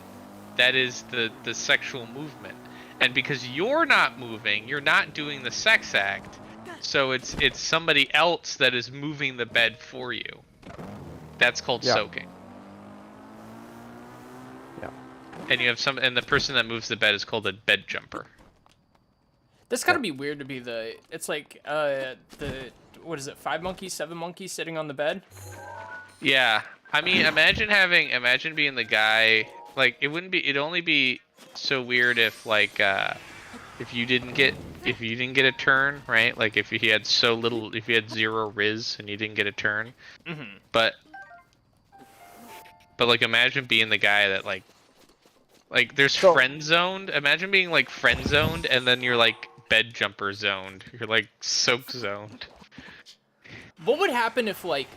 that is the sexual movement. And because you're not moving, you're not doing the sex act. So it's somebody else that is moving the bed for you. That's called soaking. Yeah. And and the person that moves the bed is called a bed jumper. This gotta be weird to be it's like what is it, 5 monkeys, 7 monkeys sitting on the bed? Yeah. I mean, imagine being the guy, like it'd only be so weird if like if you didn't get a turn, right? Like if you had zero riz and you didn't get a turn. Mm-hmm. But like imagine being the guy that like there's friend zoned. Imagine being like friend zoned and then you're like bed jumper zoned. You're like soak zoned. What would happen if like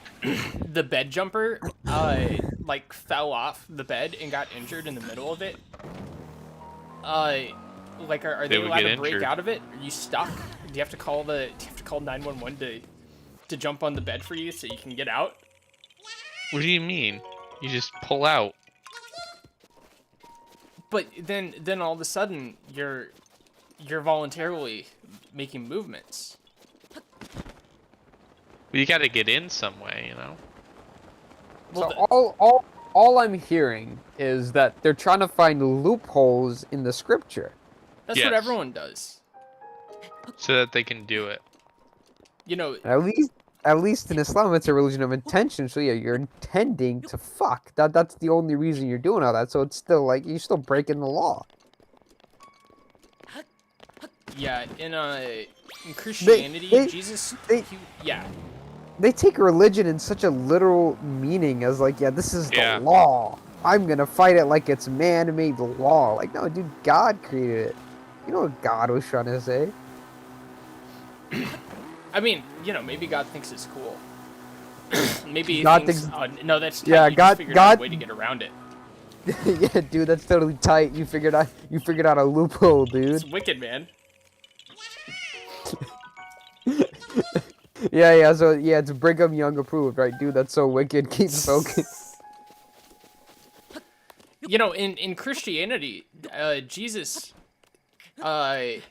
the bed jumper like fell off the bed and got injured in the middle of it? Like are they allowed to break out of it? Are you stuck? Do you have to call 911 to jump on the bed for you so you can get out? What do you mean? You just pull out. But then all of a sudden you're voluntarily making movements. You got to get in some way, you know. So all I'm hearing is that they're trying to find loopholes in the scripture. That's what everyone does. So that they can do it. You know, At least in Islam, it's a religion of intention. So yeah, you're intending to fuck. That's the only reason you're doing all that. So it's still like you're still breaking the law. Yeah, in Christianity, Jesus. They take religion in such a literal meaning as like, yeah, this is the law. I'm gonna fight it like it's man-made law. Like, no, dude, God created it. You know what God was trying to say? I mean, you know, maybe God thinks it's cool. Maybe God thinks, thinks, no, that's tight. yeah, You just figured out a way to get around it. Yeah, dude, that's totally tight. You figured out a loophole, dude. It's wicked, man. Yeah. So yeah, it's Brigham Young approved, right, dude? That's so wicked. Keep smoking. You know, in Christianity, Jesus, and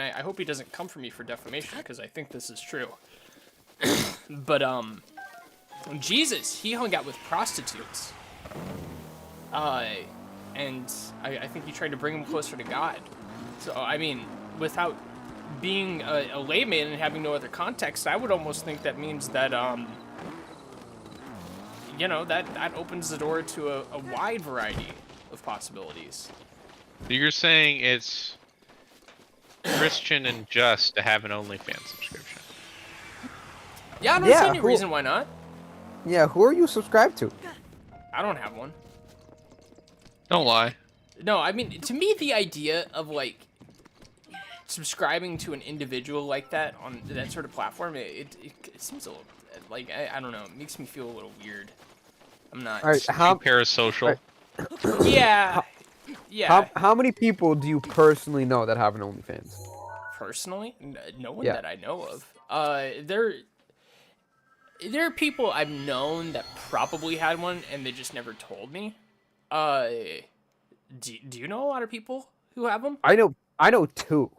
I hope he doesn't come for me for defamation because I think this is true. But Jesus, he hung out with prostitutes. And I think he tried to bring them closer to God. So I mean, without being a layman and having no other context, I would almost think that means that you know, that opens the door to a wide variety of possibilities. So you're saying it's Christian and just to have an OnlyFans subscription? Yeah, I don't see any reason why not. Yeah, who are you subscribed to? I don't have one. Don't lie. No, I mean, to me, the idea of, like, subscribing to an individual like that on that sort of platform, it seems a little, like, I don't know, it makes me feel a little weird. I'm not... All right, parasocial. Yeah. Yeah. How many people do you personally know that have an OnlyFans? Personally? No one Yeah. that I know of. There are people I've known that probably had one, and they just never told me. Do you know a lot of people who have them? I know two.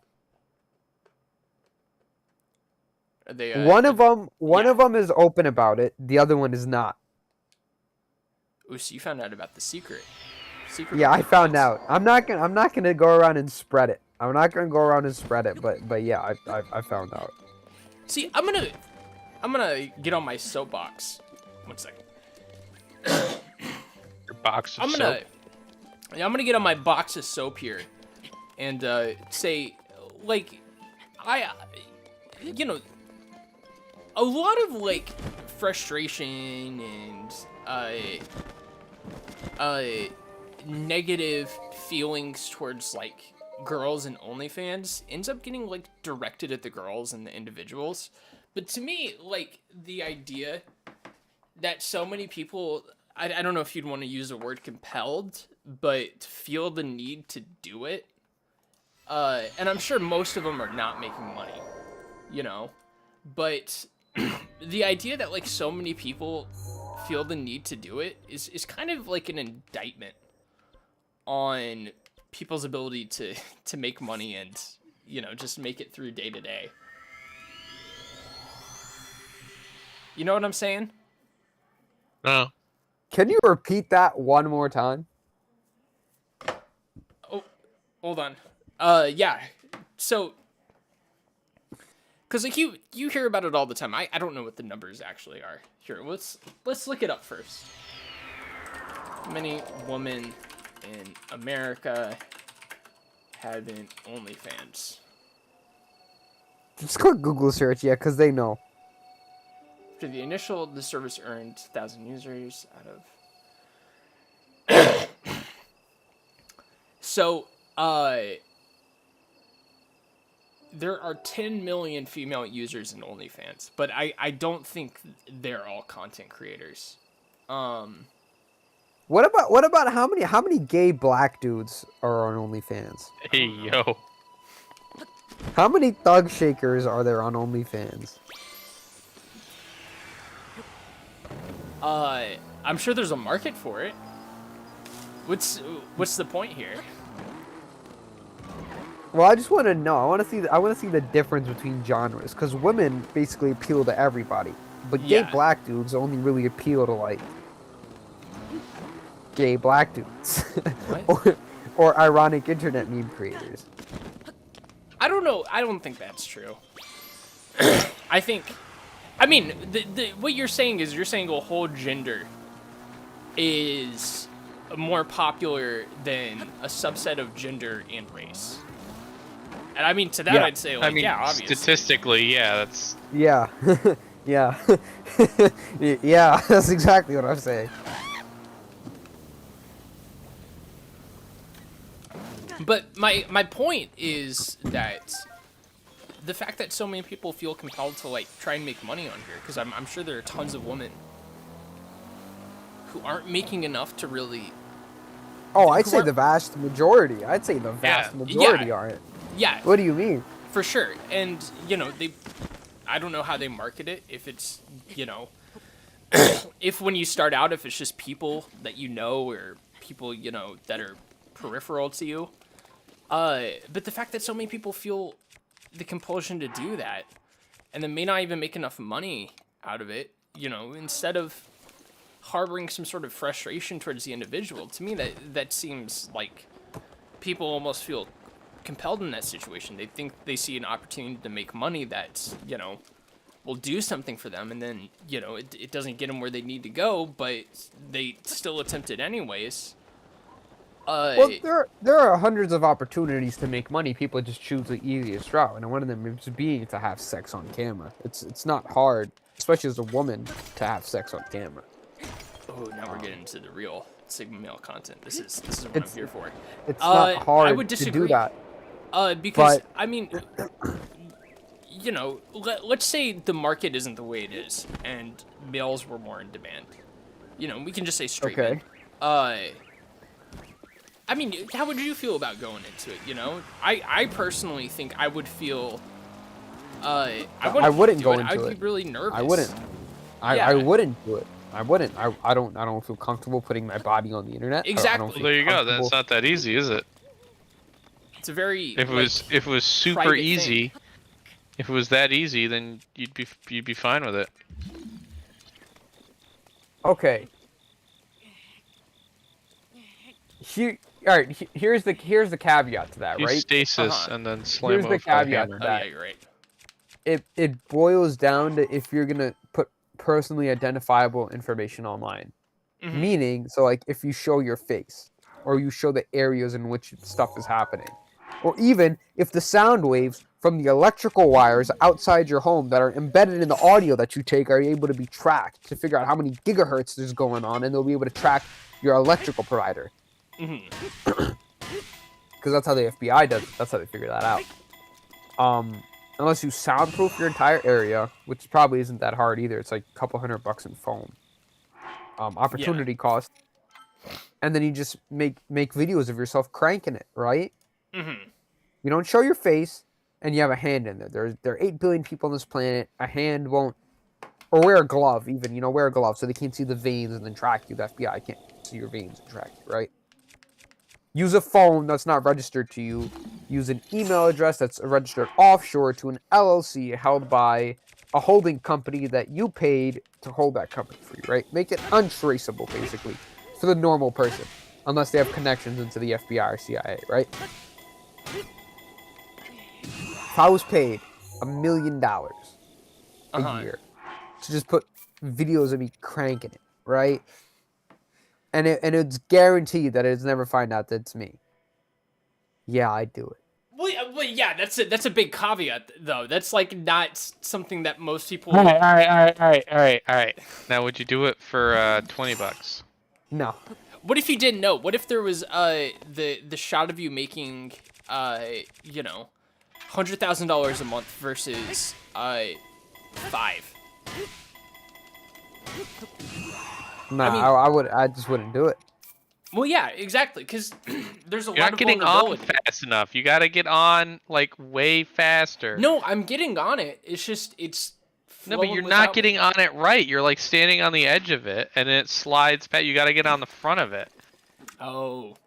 Are they, One of them is open about it. The other one is not. Ooh, so you found out about the secret. Yeah, I found out. I'm not gonna go around and spread it. I'm not gonna go around and spread it. But yeah, I found out. See, I'm gonna get on my soapbox. 1 second. Your box of soap. I'm gonna get on my box of soap here, and say, like, you know, a lot of like frustration and negative feelings towards like girls and OnlyFans ends up getting like directed at the girls and the individuals. But to me, like, the idea that so many people, I don't know if you'd want to use the word compelled, but feel the need to do it. And I'm sure most of them are not making money, you know, but the idea that like so many people feel the need to do it is kind of like an indictment on people's ability to make money and, you know, just make it through day to day. You know what I'm saying? No. Can you repeat that one more time? Oh, hold on. Yeah. So, because like you hear about it all the time. I don't know what the numbers actually are. Here, let's look it up first. How many women in America have an OnlyFans? Just click Google search, yeah, because they know. After the service earned 1,000 users out of... So, there are 10 million female users in OnlyFans, but I don't think they're all content creators. What about how many gay black dudes are on OnlyFans? Hey, yo. How many thug shakers are there on OnlyFans? I'm sure there's a market for it. What's the point here? Well, I just want to know. I want to see the difference between genres, because women basically appeal to everybody, but gay black dudes only really appeal to like gay black dudes, or ironic internet meme creators. I don't know. I don't think that's true. I mean, what you're saying is a whole gender is more popular than a subset of gender and race. And I mean, to that I'd say, like, yeah, obviously. Statistically, yeah, that's... Yeah. Yeah. Yeah, that's exactly what I'm saying. But my point is that the fact that so many people feel compelled to like try and make money on here, because I'm sure there are tons of women who aren't making enough to really. Oh, I'd say the vast majority. I'd say the vast majority aren't. Yeah. What do you mean? For sure, and you know I don't know how they market it. If it's, you know, if when you start out, if it's just people that you know or people, you know, that are peripheral to you. But the fact that so many people feel the compulsion to do that and then may not even make enough money out of it, you know, instead of harboring some sort of frustration towards the individual, to me that seems like people almost feel compelled in that situation. They think they see an opportunity to make money that, you know, will do something for them, and then, you know, it doesn't get them where they need to go, but they still attempt it anyways. Well, there are hundreds of opportunities to make money. People just choose the easiest route, and one of them is being to have sex on camera. It's not hard, especially as a woman, to have sex on camera. Oh, now we're getting into the real Sigma male content. This is what I'm here for. It's not hard I would disagree. to do that. Because I mean, you know, let's say the market isn't the way it is, and males were more in demand. You know, we can just say straight men. I mean, how would you feel about going into it, you know? I personally think I would feel... I wouldn't go into it. I'd be really nervous. I wouldn't. I wouldn't do it. I wouldn't. I don't feel comfortable putting my body on the internet. Exactly. Well, there you go. That's not that easy, is it? It's a very... If it was super easy, if it was that easy, then you'd be fine with it. Okay. Here's the caveat to that, you right? Stasis and then slam. Here's the caveat to that. Oh, yeah, you're right. It boils down to if you're gonna put personally identifiable information online. Mm-hmm. Meaning, so like if you show your face, or you show the areas in which stuff is happening, or even if the sound waves from the electrical wires outside your home that are embedded in the audio that you take are able to be tracked to figure out how many gigahertz there's going on, and they'll be able to track your electrical provider. Because that's how the FBI does it. That's how they figure that out. Unless you soundproof your entire area, which probably isn't that hard either. It's like a couple $100 in foam. Opportunity cost. And then you just make videos of yourself cranking it, right? Mm-hmm. You don't show your face, and you have a hand in there. There are 8 billion people on this planet. A hand won't... Or wear a glove, even. You know, wear a glove so they can't see the veins and then track you. The FBI can't see your veins and track you, right? Use a phone that's not registered to you. Use an email address that's registered offshore to an LLC held by a holding company that you paid to hold that company for you, right? Make it untraceable, basically, for the normal person, unless they have connections into the FBI or CIA, right? If I was paid $1 million a year to just put videos of me cranking it, right? And it's guaranteed that it's never find out that it's me. Yeah, I'd do it. Well, yeah, that's a big caveat, though. That's like not something that most people. All right. Now, would you do it for $20? No. What if you didn't know? What if there was the shot of you making you know, $100,000 a month versus 5? Nah, I just wouldn't do it. Well, yeah, exactly, because there's a You're lot not of getting on vulnerability. fast enough. You gotta get on like way faster. No, I'm getting on it. It's just No, but you're not getting on it right. You're like standing on the edge of it, and it slides past. You gotta get on the front of it. Oh,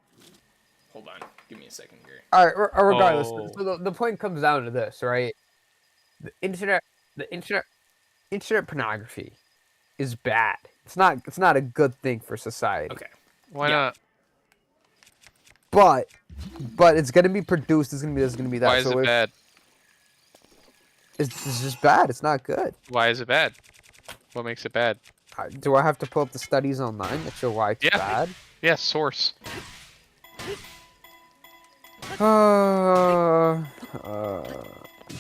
hold on. Give me a second here. All right. Regardless, Oh. so the point comes down to this, right? The internet pornography is bad. It's not a good thing for society. Okay. Why not? But it's gonna be produced. It's gonna be this. It's gonna be that. Why is it bad? It's just bad. It's not good. Why is it bad? What makes it bad? Do I have to pull up the studies online that show why it's bad? Yeah, source.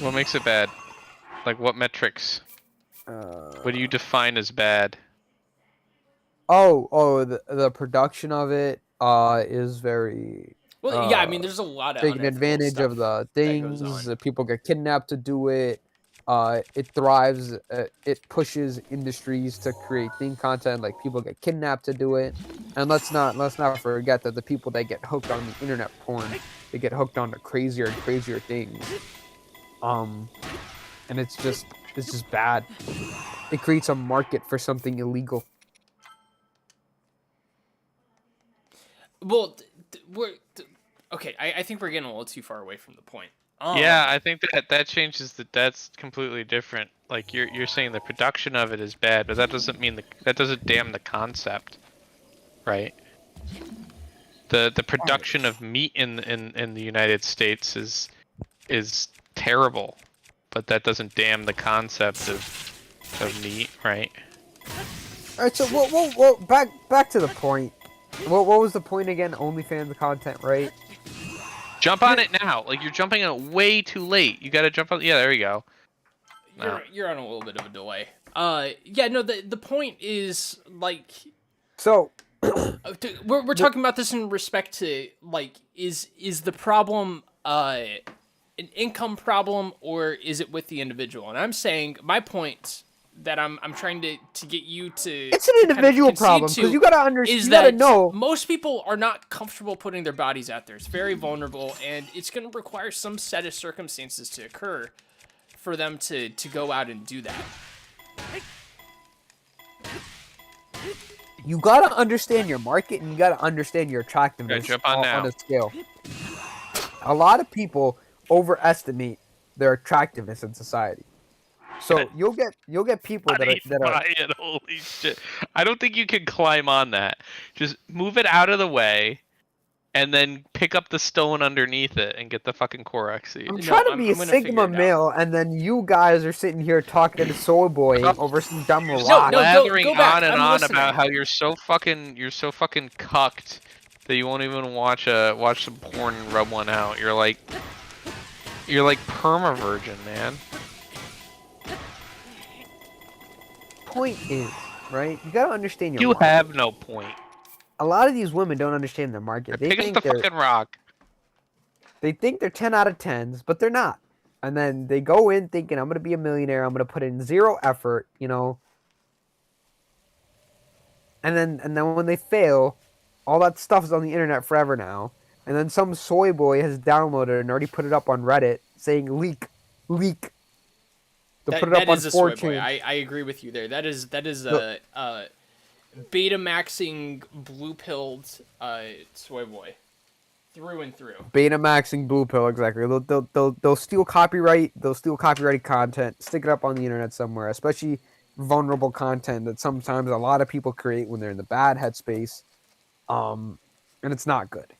What makes it bad? Like what metrics? What do you define as bad? The production of it is very Well, yeah, I mean, there's a lot of taking advantage of the things. People get kidnapped to do it. It thrives. It pushes industries to create theme content. Like people get kidnapped to do it. And let's not forget that the people that get hooked on the internet porn, they get hooked on the crazier and crazier things. And it's just It's just bad. It creates a market for something illegal. Well, okay. I think we're getting a little too far away from the point. Yeah, I think that changes that's completely different. Like you're saying the production of it is bad, but that doesn't mean that doesn't damn the concept, right? The production of meat in the United States is terrible, but that doesn't damn the concept of meat, right? All right, so well, back to the point. What was the point again? OnlyFans content, right? Jump on it now. Like you're jumping on it way too late. You got to jump on. Yeah, there you go. No. You're on a little bit of a delay. Yeah, no. The point is like. So we're talking about this in respect to like is the problem an income problem or is it with the individual? And I'm saying my point that I'm trying to get you to it's an individual problem because you gotta understand. Is you gotta that know most people are not comfortable putting their bodies out there. It's very vulnerable, and it's going to require some set of circumstances to occur for them to go out and do that. you gotta understand your market and you gotta understand your attractiveness jump on now. on a scale. A lot of people overestimate their attractiveness in society. So you'll get people that are holy shit. I don't think you can climb on that. Just move it out of the way and then pick up the stone underneath it and get the fucking Korok seed. I'm trying to be a Sigma male, and then you guys are sitting here talking to Soy Boy over some dumb rock. Blathering back. on and I'm on listening. about how you're so fucking cucked that you won't even watch some porn and rub one out. You're like perma virgin, man. Point is, right? You gotta understand your You market. have no point. A lot of these women don't understand their market. They Pick think up the fucking rock. They think they're 10 out of 10s, but they're not. And then they go in thinking, I'm going to be a millionaire. I'm going to put in zero effort, you know. And then when they fail, all that stuff is on the internet forever now. And then some soy boy has downloaded it and already put it up on Reddit saying leak. To put it up on 4chan. I agree with you there. That is a beta maxing blue pilled soy boy. Through and through. Beta maxing blue pill, exactly. They'll steal copyright. They'll steal copyrighted content, stick it up on the internet somewhere, especially vulnerable content that sometimes a lot of people create when they're in the bad headspace. And it's not good.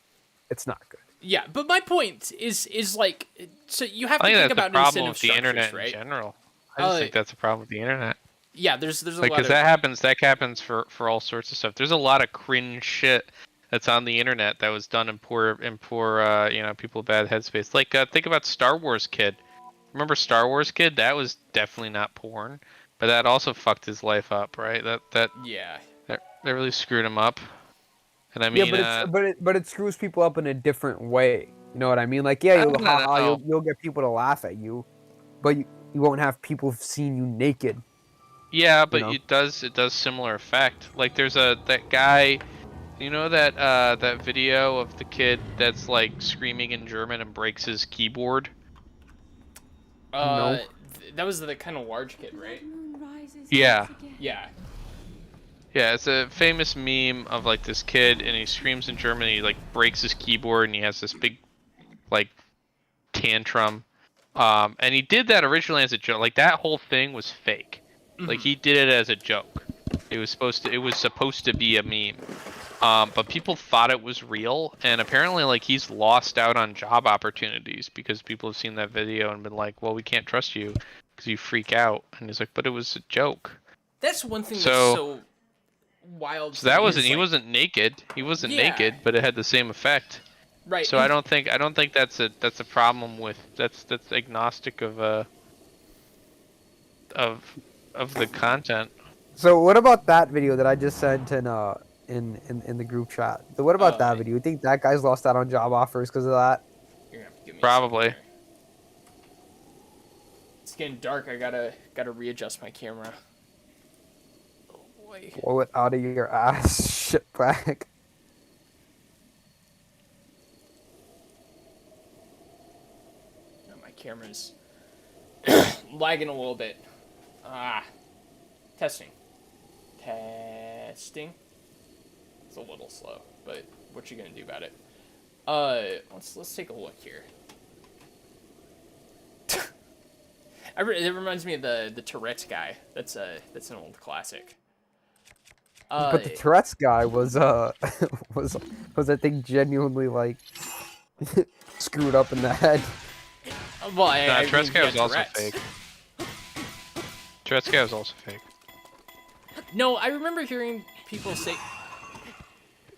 It's not good. Yeah, but my point is like, so you have to think think that's about the problem incentive with the internet structures, right? in general. I just think that's a problem with the internet. Yeah, there's a like lot because of that happens for all sorts of stuff. There's a lot of cringe shit that's on the internet that was done in poor people with bad headspace. Like think about Star Wars Kid. Remember Star Wars Kid? That was definitely not porn, but that also fucked his life up, right? That really screwed him up. And I mean, yeah, but it screws people up in a different way. You know what I mean? Like, yeah, you'll get people to laugh at you, but you won't have people seeing you naked. Yeah, but it does similar effect. Like there's that guy, you know that video of the kid that's like screaming in German and breaks his keyboard? No. That was the kind of large kid, right? Yeah. Yeah. Yeah, it's a famous meme of like this kid and he screams in German and he like breaks his keyboard and he has this big like tantrum. And he did that originally as a joke. Like that whole thing was fake. Like he did it as a joke. It was supposed to be a meme. But people thought it was real, and apparently like he's lost out on job opportunities because people have seen that video and been like, well, we can't trust you because you freak out. And he's like, but it was a joke. That's one thing that's so wild. So that wasn't, he wasn't naked. He wasn't naked, but it had the same effect. Right. So I don't think that's a problem with that's agnostic of the content. So what about that video that I just sent in the group chat? So what about that video? You think that guy's lost out on job offers because of that? You're gonna have to give me Probably. It's getting dark. I gotta readjust my camera. Oh boy. Blow it out of your ass, shit bag. My camera's lagging a little bit. Testing. Testing. It's a little slow, but what you gonna do about it? Let's take a look here. It reminds me of the Tourette's guy. That's an old classic. But the Tourette's guy was was I think genuinely like screwed up in the head. Well, I Tourette's mean, guy was also Tourette's. fake. Tourette's guy was also fake. No, I remember hearing people say.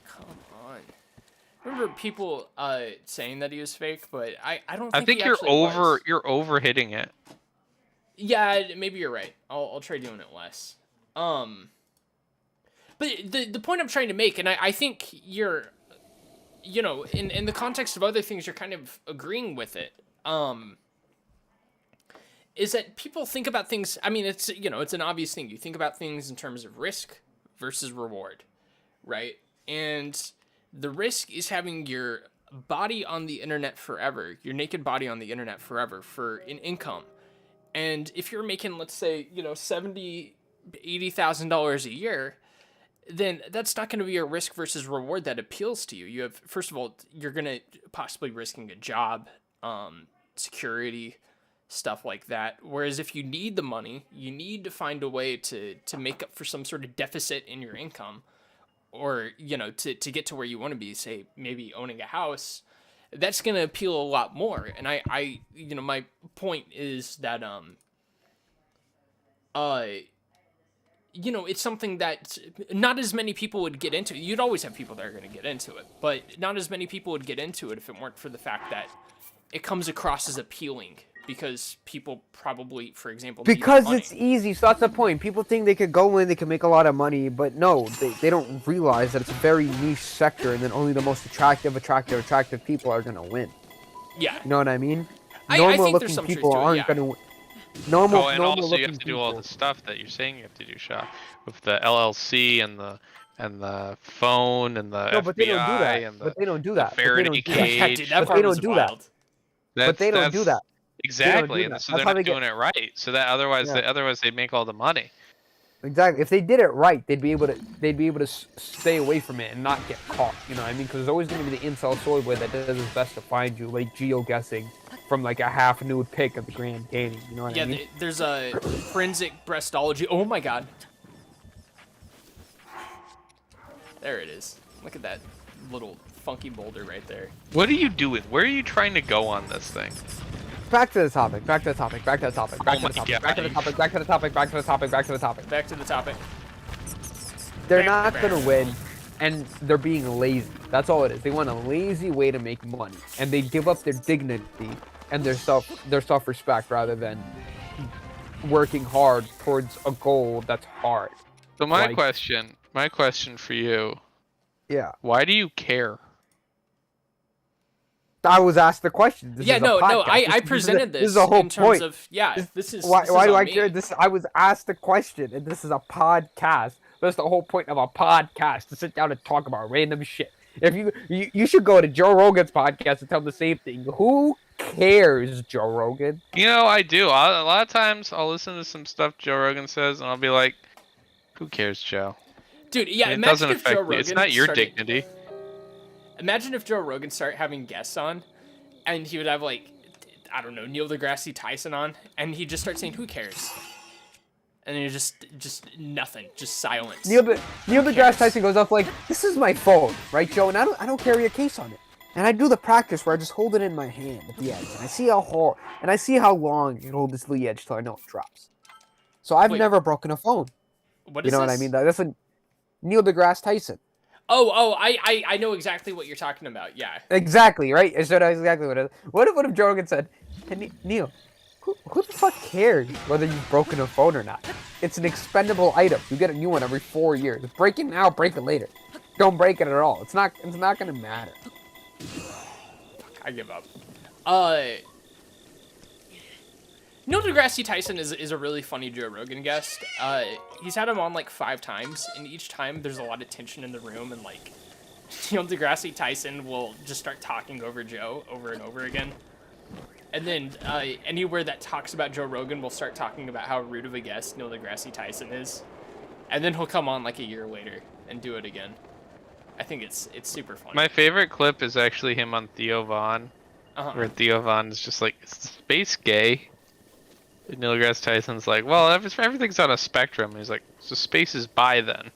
Come on. I remember people saying that he was fake, but I don't think I think he you're actually over was. you're over hitting it. Yeah, maybe you're right. I'll try doing it less. But the point I'm trying to make, and I think you're, in the context of other things, you're kind of agreeing with it. Is that people think about things. I mean, it's it's an obvious thing. You think about things in terms of risk versus reward, right? And the risk is having your body on the internet forever, your naked body on the internet forever for an income. And if you're making, let's say, $70,000, $80,000 a year, then that's not going to be a risk versus reward that appeals to you. You have, first of all, you're going to possibly risking a job, security, stuff like that. Whereas if you need the money, you need to find a way to make up for some sort of deficit in your income, or, to get to where you want to be, say, maybe owning a house. That's going to appeal a lot more. And I my point is that, it's something that not as many people would get into. You'd always have people that are going to get into it, but not as many people would get into it if it weren't for the fact that it comes across as appealing, because people probably, for example, need Because money. it's easy, so that's the point. People think they could go in, they can make a lot of money, but no, they don't realize that it's a very niche sector, and then only the most attractive people are gonna win. Yeah. You know what I mean? I Normal think there's looking some truth people to it, aren't yeah. gonna win. Normal And also you looking have to do all people. the stuff that you're saying you have to do, Shaw, with the LLC and the phone and the No, FBI but they don't do that. and But they don't do that. But they Faraday don't do Yeah, that. cage. dude, that But part they don't was do that. wild. But they don't do that. Exactly, that. and so That's they're how not they get- doing it right. So that otherwise, Yeah. they'd make all the money. Exactly. If they did it right, they'd be able to stay away from it and not get caught. You know what I mean? Because there's always going to be the incel soy boy that does his best to find you, like geo-guessing from like a half nude pic of the Grand Canyon. You know what I mean? There's a forensic breastology. Oh my god. There it is. Look at that little funky boulder right there. What are you doing? Where are you trying to go on this thing? Back to the topic. Back to the topic. Back to the topic. Back Oh to the my topic. God. Back to the topic. Back to the topic. Back to the topic. Back to the topic. Back to the topic. They're not gonna win, and they're being lazy. That's all it is. They want a lazy way to make money, and they give up their dignity and their self-respect rather than working hard towards a goal that's hard. So my Like- question for you: Yeah. why do you care? I was asked the question. This Yeah, is a no, podcast. I presented This is the whole in terms point. of, this is Why this do is on I me. care? I was asked the question, and this is a podcast. That's the whole point of a podcast, to sit down and talk about random shit. If you should go to Joe Rogan's podcast and tell him the same thing. Who cares, Joe Rogan? You know, I do. A lot of times I'll listen to some stuff Joe Rogan says, and I'll be like, "Who cares, Joe?" Dude, yeah, It imagine doesn't if Joe affect Rogan me. It's not your started- dignity. Imagine if Joe Rogan started having guests on, and he would have, like, I don't know, Neil deGrasse Tyson on, and he'd just start saying, "Who cares?" And then just nothing, just silence. Neil deGrasse Tyson goes up like, "This is my phone, right, Joe? And I don't carry a case on it. And I do the practice where I just hold it in my hand at the edge, and I see how long you can hold this lead edge till I know it drops. So I've Wait. never broken a phone. What You is know what I this? mean? That's a Neil deGrasse Tyson. Oh, I know exactly what you're talking about. Yeah. Exactly, right? So that's exactly what it is. What if Joe Rogan said, "Hey, Neil, who the fuck cares whether you've broken a phone or not? It's an expendable item. You get a new one every 4 years. Break it now, break it later. Don't break it at all. It's not gonna matter." I give up. Neil deGrasse Tyson is a really funny Joe Rogan guest. He's had him on like 5 times, and each time there's a lot of tension in the room, and like Neil deGrasse Tyson will just start talking over Joe over and over again. And then anywhere that talks about Joe Rogan will start talking about how rude of a guest Neil deGrasse Tyson is. And then he'll come on like a year later and do it again. I think it's super funny. My favorite clip is actually him on Theo Von, where Theo Von is just like, "Is space gay?" And Neil deGrasse Tyson's like, "Well, everything's on a spectrum." And he's like, "So space is bi then?"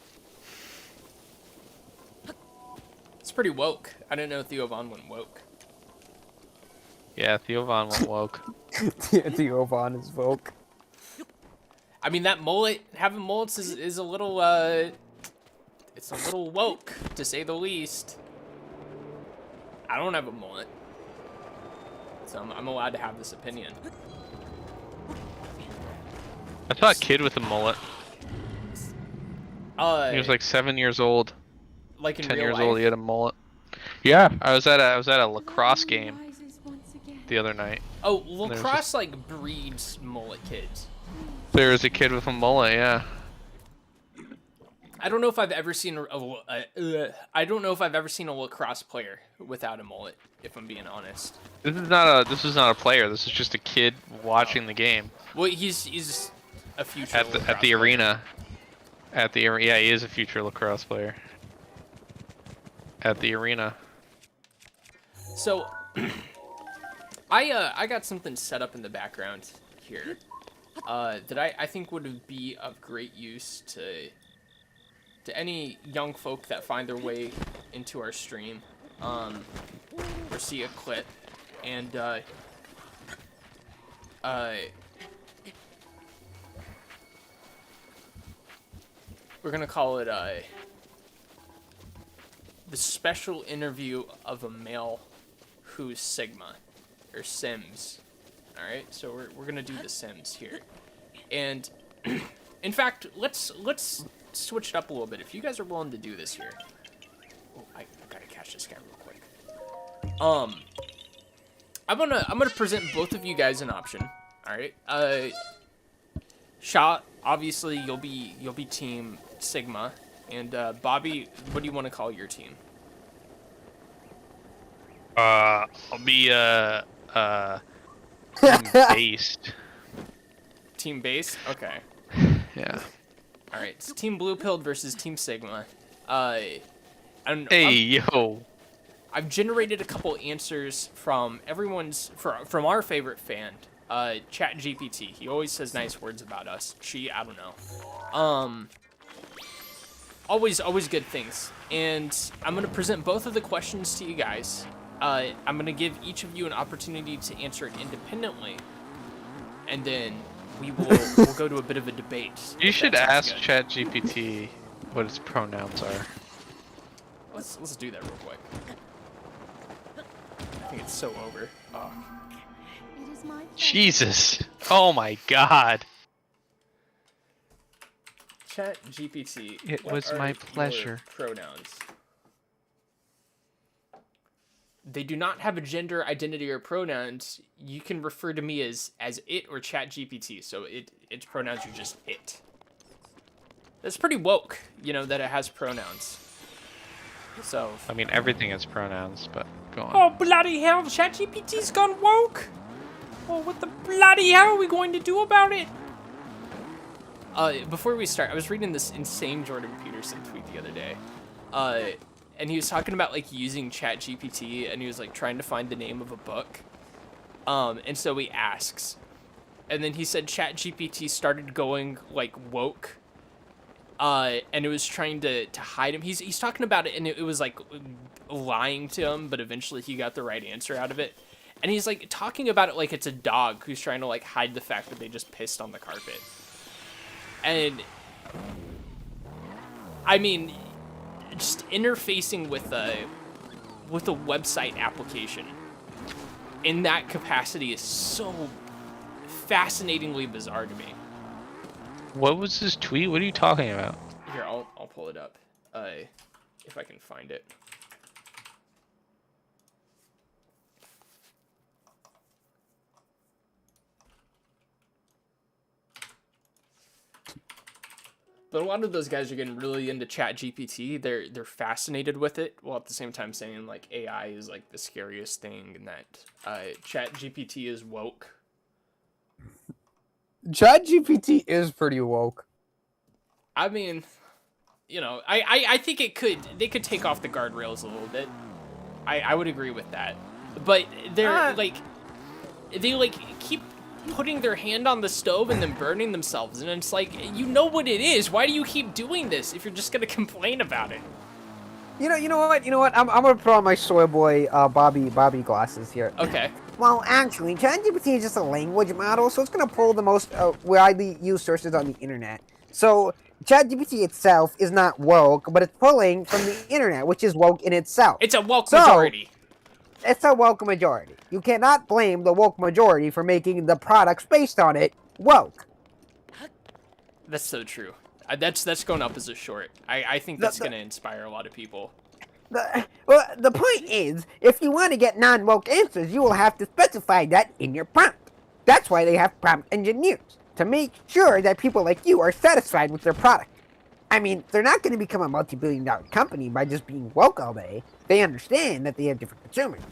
It's pretty woke. I didn't know Theo Von went woke. Yeah, Theo Von went woke. Theo Von is woke. I mean, that mullet, having mullets is a little, it's a little woke, to say the least. I don't have a mullet, so I'm allowed to have this opinion. I saw a kid with a mullet. He was like 7 years old. Like in 10 real years life? old, he had a mullet. Yeah, I was at a lacrosse game the other night. Oh, lacrosse like breeds mullet kids. There was a kid with a mullet, yeah. I don't know if I've ever seen I don't know if I've ever seen a lacrosse player without a mullet, if I'm being honest. This is not a player. This is just a kid watching the game. Well, he's a future at the player. arena. Yeah, he is a future lacrosse player. At the arena. So, I got something set up in the background here that I think would be of great use to any young folk that find their way into our stream, or see a clip, and we're gonna call it the special interview of a male who's Sigma, or Sims. Alright, so we're gonna do the Sims here. And, in fact, let's switch it up a little bit. If you guys are willing to do this here. Oh, I gotta catch this guy real quick. I'm gonna present both of you guys an option. Alright? Shot, obviously you'll be team Sigma. And Bobby, what do you want to call your team? I'll be team-based. Team-based? Okay. Yeah. Alright, it's Team Blue Pilled versus Team Sigma. Yo. I've generated a couple answers from from our favorite fan, ChatGPT. He always says nice words about us. I don't know. Always good things. And I'm going to present both of the questions to you guys. I'm going to give each of you an opportunity to answer it independently. And then we'll go to a bit of a debate. You should ask ChatGPT what its pronouns are. Let's do that real quick. I think it's so over. Oh. Jesus. Oh my god. ChatGPT. It was my pleasure. Pronouns. They do not have a gender identity or pronouns. You can refer to me as it or ChatGPT. So its pronouns are just it. That's pretty woke, that it has pronouns. So. I mean, everything has pronouns, but go on. Oh bloody hell! ChatGPT's gone woke. Oh, what the bloody hell are we going to do about it? Before we start, I was reading this insane Jordan Peterson tweet the other day. And he was talking about, using ChatGPT, and he was, trying to find the name of a book. And so he asks. And then he said ChatGPT started going, woke. And it was trying to hide him. He's talking about it, and it was, lying to him, but eventually he got the right answer out of it. And he's, talking about it like it's a dog who's trying to, hide the fact that they just pissed on the carpet. And, I mean, just interfacing with a website application in that capacity is so fascinatingly bizarre to me. What was this tweet? What are you talking about? Here, I'll pull it up, if I can find it. But a lot of those guys are getting really into Chat GPT. They're fascinated with it, while at the same time saying like AI is like the scariest thing, and that Chat GPT is woke. ChatGPT is pretty woke. I mean, you know, I think they could take off the guardrails a little bit. I would agree with that. But they're they keep putting their hand on the stove and then burning themselves, and it's like, you know what it is. Why do you keep doing this if you're just gonna complain about it? You know what? I'm gonna put on my soy boy Bobby glasses here. Okay. Well, actually, ChatGPT is just a language model, so it's gonna pull the most widely used sources on the internet. So ChatGPT itself is not woke, but it's pulling from the internet, which is woke in itself. It's a woke majority. It's a woke majority. You cannot blame the woke majority for making the products based on it woke. That's so true. That's going up as a short. I think that's going to inspire a lot of people. The point is, if you want to get non-woke answers, you will have to specify that in your prompt. That's why they have prompt engineers, to make sure that people like you are satisfied with their product. I mean, they're not going to become a multi-billion-dollar company by just being woke all day. They understand that they have different consumers.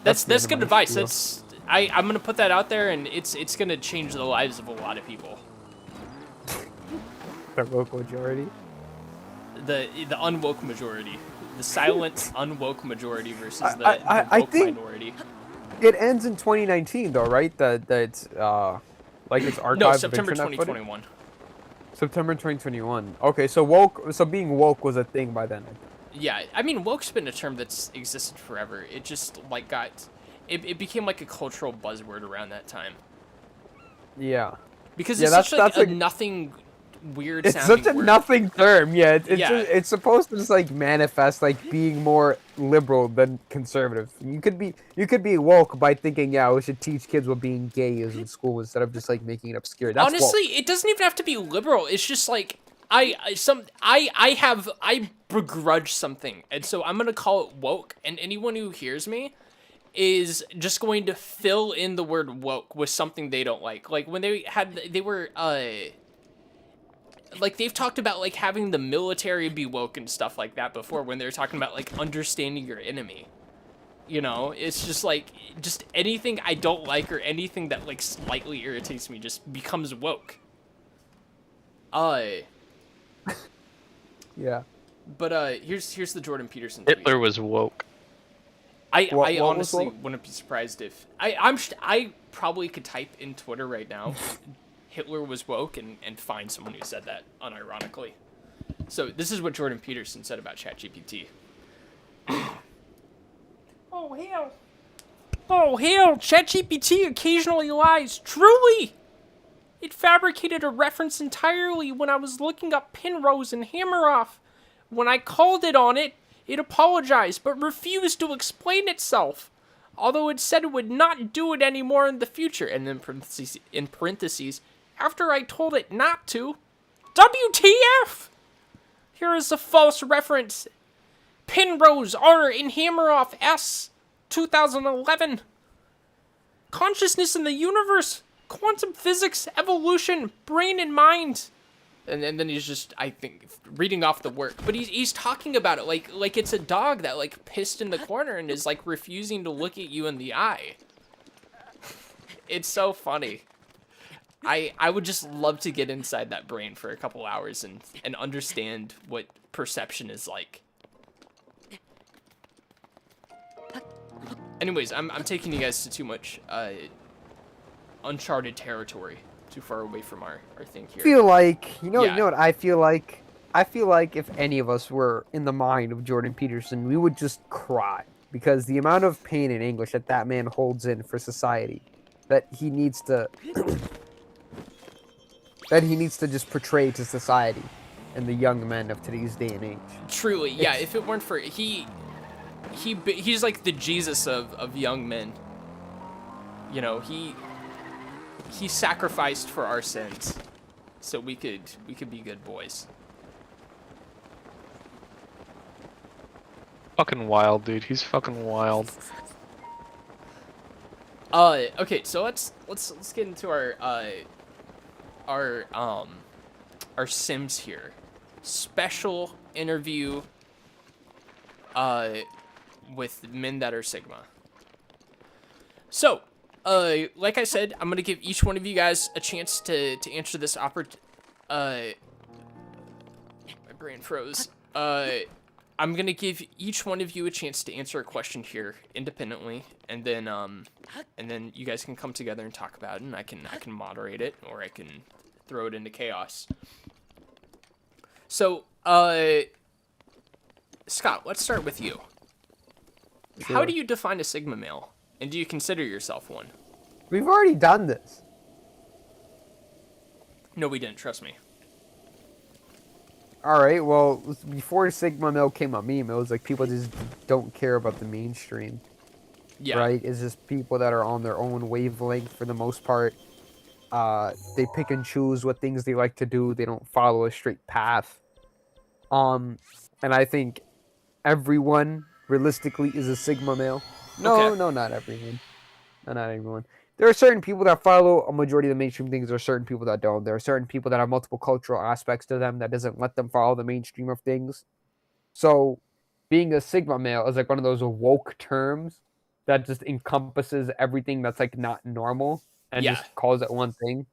That's good advice. I'm gonna put that out there, and it's gonna change the lives of a lot of people. The woke majority. The unwoke majority, the silent unwoke majority versus the woke minority. It ends in 2019, though, right? That it's like it's archived. No, September 2021. September 2021. Okay, so being woke was a thing by then. Yeah, I mean, woke's been a term that's existed forever. It just like it became like a cultural buzzword around that time. Yeah. Because it's such a nothing weird it's sounding such a word. nothing term. Yeah, Yeah. It's supposed to just like manifest like being more liberal than conservative. You could be woke by thinking, yeah, we should teach kids what being gay is in school instead of just like making it obscure. That's Honestly, woke. it doesn't even have to be liberal. It's just like I begrudge something, and so I'm gonna call it woke. And anyone who hears me is just going to fill in the word woke with something they don't like. Like when they were like they've talked about like having the military be woke and stuff like that before, when they were talking about like understanding your enemy. You know, it's just like anything I don't like or anything that like slightly irritates me just becomes woke. Yeah. But here's the Jordan Peterson tweet. Hitler was woke. I What honestly was wouldn't be surprised if I probably could type in Twitter right now Hitler was woke and find someone who said that unironically. So this is what Jordan Peterson said about ChatGPT. Oh hell, ChatGPT occasionally lies. Truly! It fabricated a reference entirely when I was looking up Penrose and Hammeroff. When I called it on it, it apologized, but refused to explain itself. Although it said it would not do it anymore in the future, and then in parentheses, after I told it not to. WTF! Here is a false reference. Penrose R and Hammeroff S, 2011. Consciousness in the universe, quantum physics, evolution, brain and mind. And then he's just, I think, reading off the work. But he's talking about it like it's a dog that like pissed in the corner and is like refusing to look at you in the eye. It's so funny. I would just love to get inside that brain for a couple hours and understand what perception is like. Anyways, I'm taking you guys to too much uncharted territory, too far away from our thing here. I feel like you know what I feel like if any of us were in the mind of Jordan Peterson, we would just cry, because the amount of pain and anguish that man holds in for society, that he needs to just portray to society and the young men of today's day and age. Truly, yeah. If it weren't for he's like the Jesus of young men. You know, he sacrificed for our sins, so we could be good boys. Fucking wild, dude. He's fucking wild. Okay, so let's get into our Sims here. Special interview with men that are Sigma. So, like I said, I'm gonna give each one of you guys a chance to answer this my brain froze. I'm gonna give each one of you a chance to answer a question here independently, and then you guys can come together and talk about it, and I can moderate it, or I can throw it into chaos. So, Scott, let's start with you. Sure. How do you define a Sigma male, and do you consider yourself one? We've already done this. No, we didn't. Trust me. All right. Well, before Sigma male came a meme, it was like people just don't care about the mainstream. Yeah. Right? It's just people that are on their own wavelength for the most part. They pick and choose what things they like to do. They don't follow a straight path. And I think everyone realistically is a Sigma male. No, Okay. no, not everyone. No, not everyone. There are certain people that follow a majority of the mainstream things. There are certain people that don't. There are certain people that have multiple cultural aspects to them that doesn't let them follow the mainstream of things. So, being a Sigma male is like one of those woke terms that just encompasses everything that's like not normal and Yeah. just calls it one thing.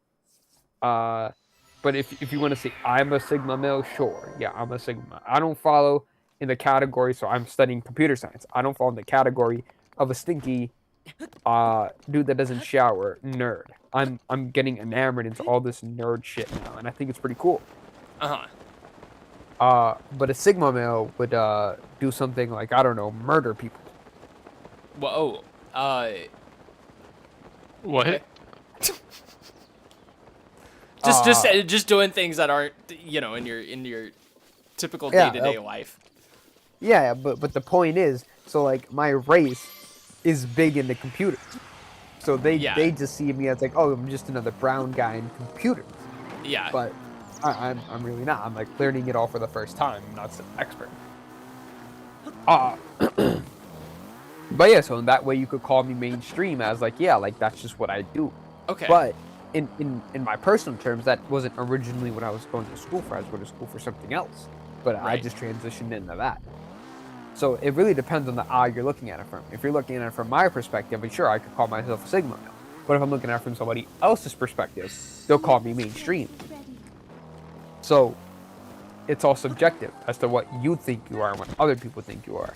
But if you want to say I'm a Sigma male, sure, yeah, I'm a Sigma. I don't follow in the category, so I'm studying computer science. I don't fall in the category of a stinky dude that doesn't shower nerd. I'm getting enamored into all this nerd shit now, and I think it's pretty cool. But a Sigma male would do something like, I don't know, murder people. Whoa. What? Okay. Just doing things that aren't, in your typical day-to-day life. Yeah, but the point is, so like my race is big into computers. So they just see me as like, oh, I'm just another brown guy in computers. Yeah. But I'm really not. I'm like learning it all for the first time. I'm not some expert. But yeah, so in that way you could call me mainstream as like, yeah, like that's just what I do. Okay. But in my personal terms, that wasn't originally what I was going to school for. I was going to school for something else. But I just transitioned into that. So it really depends on the eye you're looking at it from. If you're looking at it from my perspective, and sure, I could call myself a Sigma male. But if I'm looking at it from somebody else's perspective, they'll call me mainstream. So it's all subjective as to what you think you are and what other people think you are.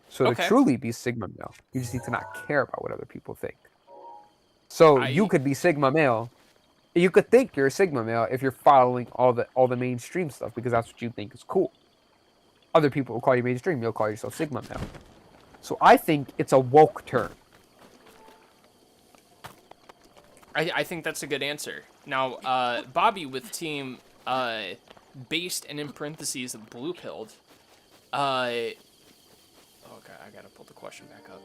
So to truly be Sigma male, you just need to not care about what other people think. So you could be Sigma male. You could think you're a Sigma male if you're following all the mainstream stuff because that's what you think is cool. Other people will call you mainstream. You'll call yourself Sigma male. So I think it's a woke term. I think that's a good answer. Now, Bobby with team based and in parentheses blue pilled. Okay, I gotta pull the question back up.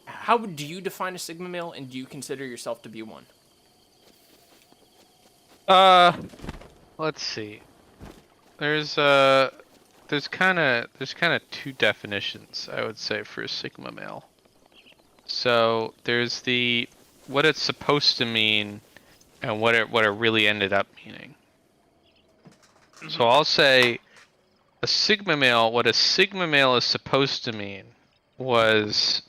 How do you define a Sigma male, and do you consider yourself to be one? Let's see. There's kind of two definitions, I would say, for a Sigma male. So there's what it's supposed to mean and what it really ended up meaning. So I'll say what a Sigma male is supposed to mean was,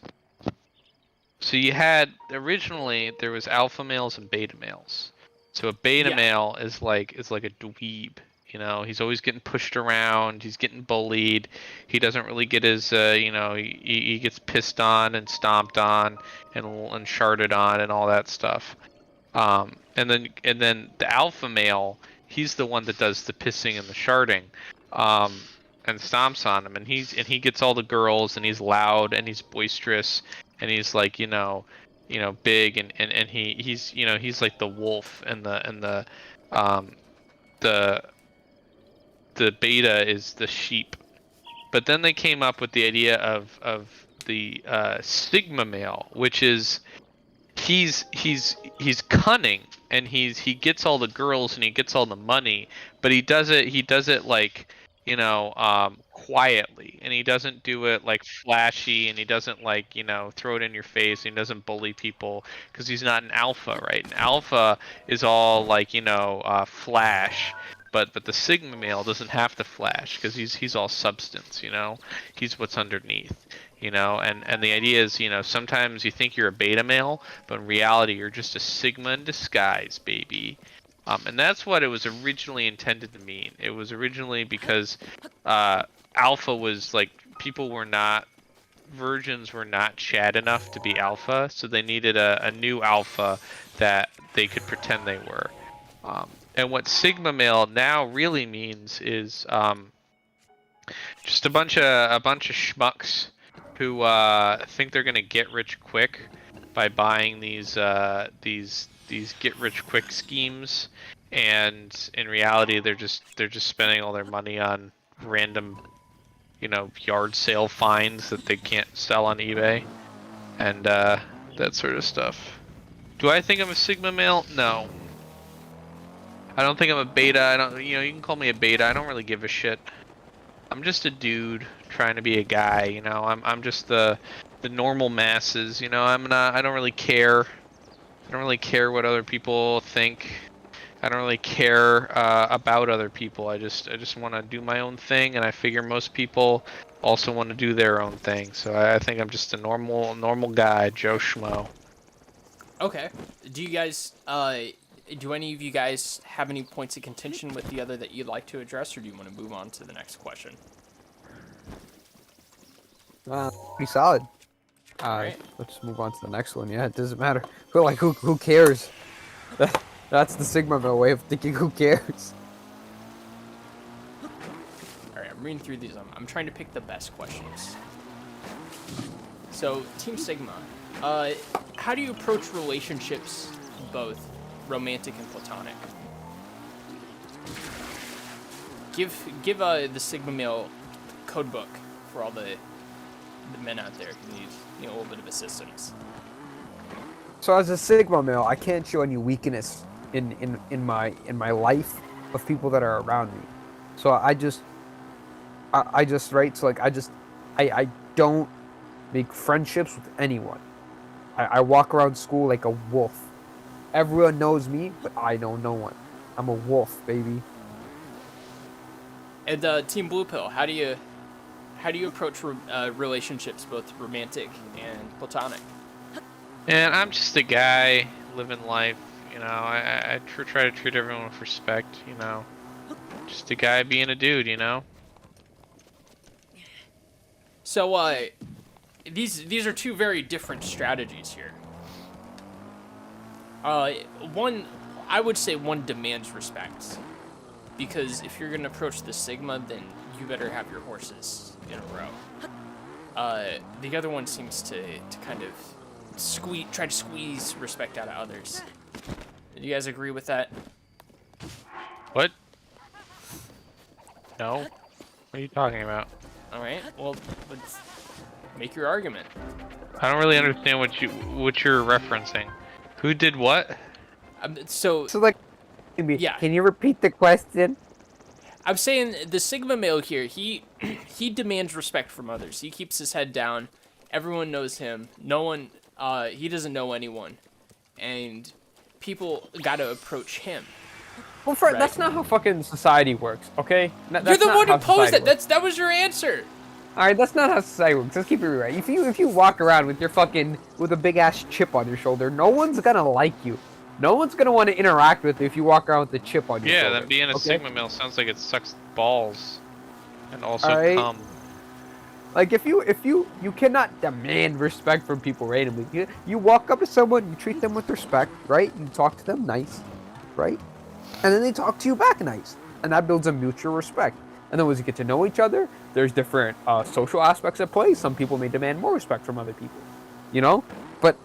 so you had, originally there was alpha males and beta males. So a beta male is like a dweeb. He's always getting pushed around. He's getting bullied. He doesn't really get his, he gets pissed on and stomped on and sharded on and all that stuff. And then the alpha male, he's the one that does the pissing and the sharding, and stomps on them. And he gets all the girls, and he's loud and he's boisterous and he's like, big and he's like the wolf and the beta is the sheep. But then they came up with the idea of the Sigma male, which is he's cunning and he gets all the girls and he gets all the money, but he does it like quietly, and he doesn't do it like flashy, and he doesn't like throw it in your face, and he doesn't bully people because he's not an alpha, right? An alpha is all like flash, but the sigma male doesn't have to flash because he's all substance, he's what's underneath, and the idea is sometimes you think you're a beta male, but in reality you're just a sigma in disguise, baby. And that's what it was originally intended to mean. It was originally because alpha was like virgins were not Chad enough to be alpha, so they needed a new alpha that they could pretend they were. And what sigma male now really means is just a bunch of schmucks who think they're gonna get rich quick by buying these get rich quick schemes, and in reality they're just spending all their money on random yard sale finds that they can't sell on eBay, and that sort of stuff. Do I think I'm a sigma male? No. I don't think I'm a beta. I don't, you can call me a beta. I don't really give a shit. I'm just a dude trying to be a guy, I'm just the normal masses, I don't really care. I don't really care what other people think. I don't really care about other people. I just want to do my own thing, and I figure most people also want to do their own thing. So I think I'm just a normal guy, Joe Schmo. Okay. Do you guys do any of you guys have any points of contention with the other that you'd like to address, or do you want to move on to the next question? Pretty solid. Right. Let's move on to the next one. Yeah, it doesn't matter. But like, who cares? That's the sigma male way of thinking. Who cares? All right, I'm reading through these. I'm trying to pick the best questions. So, Team Sigma, how do you approach relationships, both romantic and platonic? Give the Sigma male code book for all the men out there who need a little bit of assistance. So as a sigma male, I can't show any weakness in my life of people that are around me. So I just right. So like I don't make friendships with anyone. I walk around school like a wolf. Everyone knows me, but I know no one. I'm a wolf, baby. And Team Blue Pill, how do you approach relationships, both romantic and platonic? And I'm just a guy living life, I try to treat everyone with respect, just a guy being a dude, So these are two very different strategies here. One, I would say one demands respect, because if you're gonna approach the Sigma, then you better have your horses in a row. The other one seems to kind of try to squeeze respect out of others. Do you guys agree with that? What? No. What are you talking about? All right. Well, let's make your argument. I don't really understand what you're referencing. Who did what? So like, yeah. Can you repeat the question? I'm saying the Sigma male here, he demands respect from others. He keeps his head down. Everyone knows him. He doesn't know anyone. And people gotta approach him. Well, Fred, right? That's not how fucking society works, okay? You're the one who posed it. That was your answer. All right, that's not how society works. Let's keep it right. If you walk around with a big ass chip on your shoulder, no one's gonna like you. No one's gonna want to interact with you if you walk around with a chip on your shoulder. Yeah, then being a Sigma male sounds like it sucks balls, and also cum. Like if you cannot demand respect from people randomly. You walk up to someone, you treat them with respect, right? You talk to them nice, right? And then they talk to you back nice, and that builds a mutual respect. And then as you get to know each other, there's different social aspects at play. Some people may demand more respect from other people, But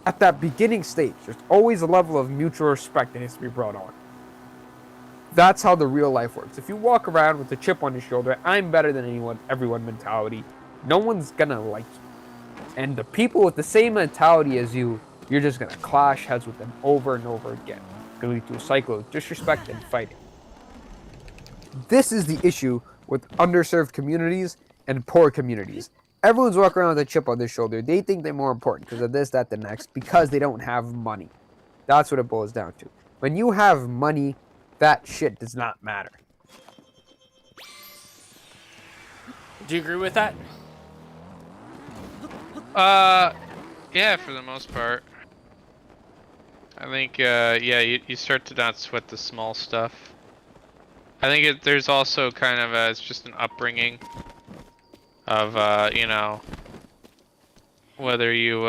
at that beginning stage, there's always a level of mutual respect that needs to be brought on. That's how the real life works. If you walk around with a chip on your shoulder, I'm better than everyone mentality, no one's gonna like you. And the people with the same mentality as you, you're just gonna clash heads with them over and over again. It's gonna lead to a cycle of disrespect and fighting. This is the issue with underserved communities and poor communities. Everyone's walking around with a chip on their shoulder. They think they're more important because of this, that, the next, because they don't have money. That's what it boils down to. When you have money, that shit does not matter. Do you agree with that? Yeah, for the most part. I think, yeah, you start to not sweat the small stuff. I think there's also kind of it's just an upbringing of, you know, whether you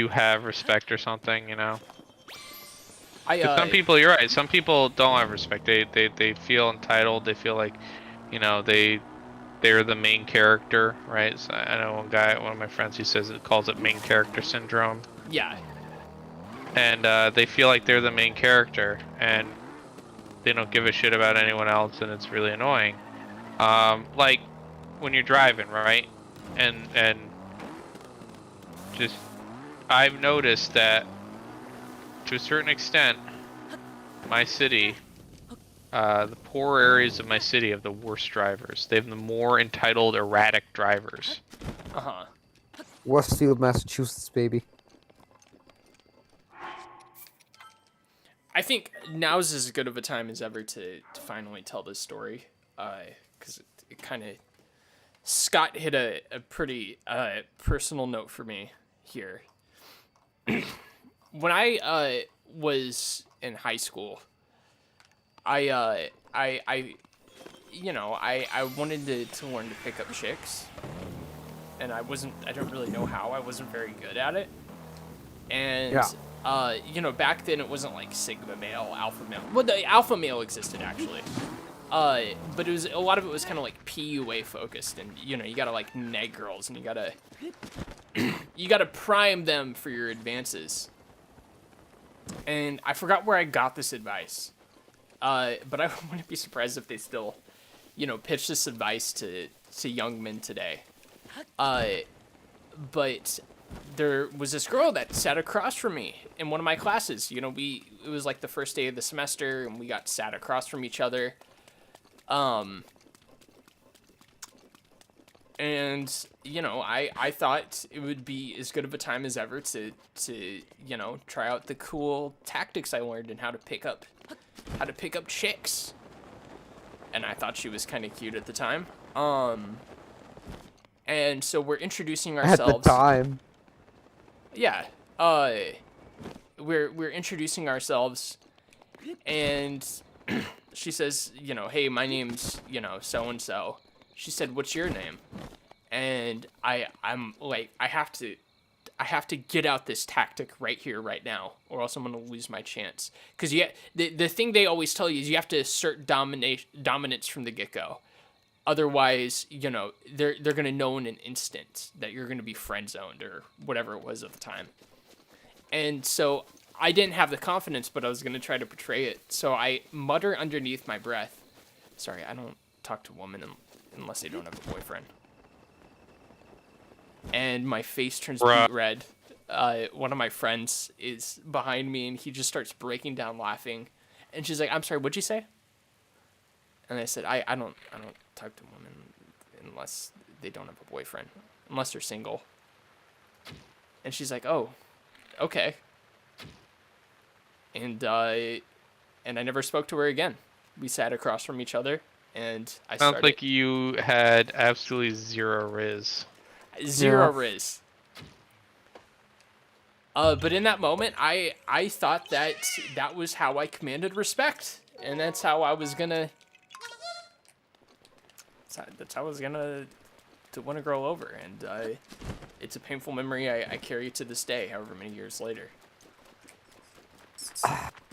have respect or something, you know. Some people, you're right. Some people don't have respect. They feel entitled. They feel like, you know, they're the main character, right? So I know one of my friends, he calls it main character syndrome. Yeah. And they feel like they're the main character, and they don't give a shit about anyone else, and it's really annoying. Like when you're driving, right? And just I've noticed that to a certain extent, my city, the poor areas of my city have the worst drivers. They have the more entitled, erratic drivers. Uh-huh. Westfield, Massachusetts, baby. I think now's as good of a time as ever to finally tell this story, because it kind of... Scott hit a pretty personal note for me here. When I was in high school, I wanted to learn to pick up chicks, and I don't really know how. I wasn't very good at it. And back then it wasn't like Sigma male, alpha male. Well, the alpha male existed actually. But a lot of it was kind of like PUA focused, and you gotta like neg girls, and you gotta prime them for your advances. And I forgot where I got this advice. But I wouldn't be surprised if they still, pitch this advice to young men today. But there was this girl that sat across from me in one of my classes. It was like the first day of the semester, and we got sat across from each other. I thought it would be as good of a time as ever to try out the cool tactics I learned and how to pick up chicks. And I thought she was kind of cute at the time. And so we're introducing ourselves. At the time. Yeah. We're introducing ourselves, and she says, hey, my name's, so and so. She said, what's your name? And I'm like, I have to get out this tactic right here, right now, or else I'm gonna lose my chance. Because the thing they always tell you is you have to assert dominance from the get-go. Otherwise, they're gonna know in an instant that you're gonna be friend zoned or whatever it was at the time. And so I didn't have the confidence, but I was gonna try to portray it. So I mutter underneath my breath. Sorry, I don't talk to women unless they don't have a boyfriend. And my face turns beet red. One of my friends is behind me, and he just starts breaking down laughing. And she's like, "I'm sorry, what'd you say?" And I said, I don't talk to women unless they don't have a boyfriend, unless they're single. And she's like, "Oh, okay." And I never spoke to her again. We sat across from each other, and I started. Sounds like you had absolutely zero riz. Zero riz. But in that moment, I thought that was how I commanded respect, and that's how I was gonna. That's how I was gonna to win a girl over, and it's a painful memory I carry to this day, however many years later.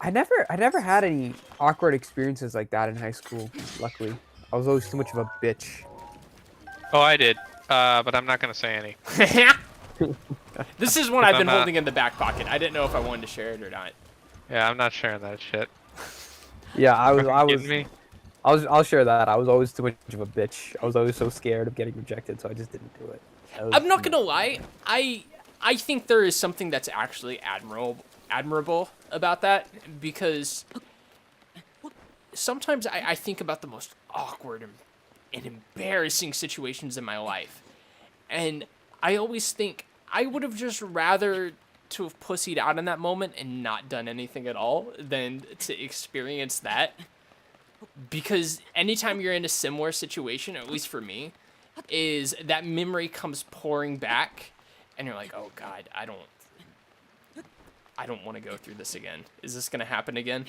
I never had any awkward experiences like that in high school. Luckily, I was always too much of a bitch. Oh, I did, but I'm not gonna say any. This is one I've been holding in the back pocket. I didn't know if I wanted to share it or not. Yeah, I'm not sharing that shit. Yeah, I was. Kidding me? I'll share that. I was always too much of a bitch. I was always so scared of getting rejected, so I just didn't do it. I'm not gonna lie. I think there is something that's actually admirable about that, because sometimes I think about the most awkward and embarrassing situations in my life. And I always think I would have just rather to have pussied out in that moment and not done anything at all than to experience that. Because anytime you're in a similar situation, at least for me, is that memory comes pouring back and you're like, oh God, I don't want to go through this again. Is this going to happen again?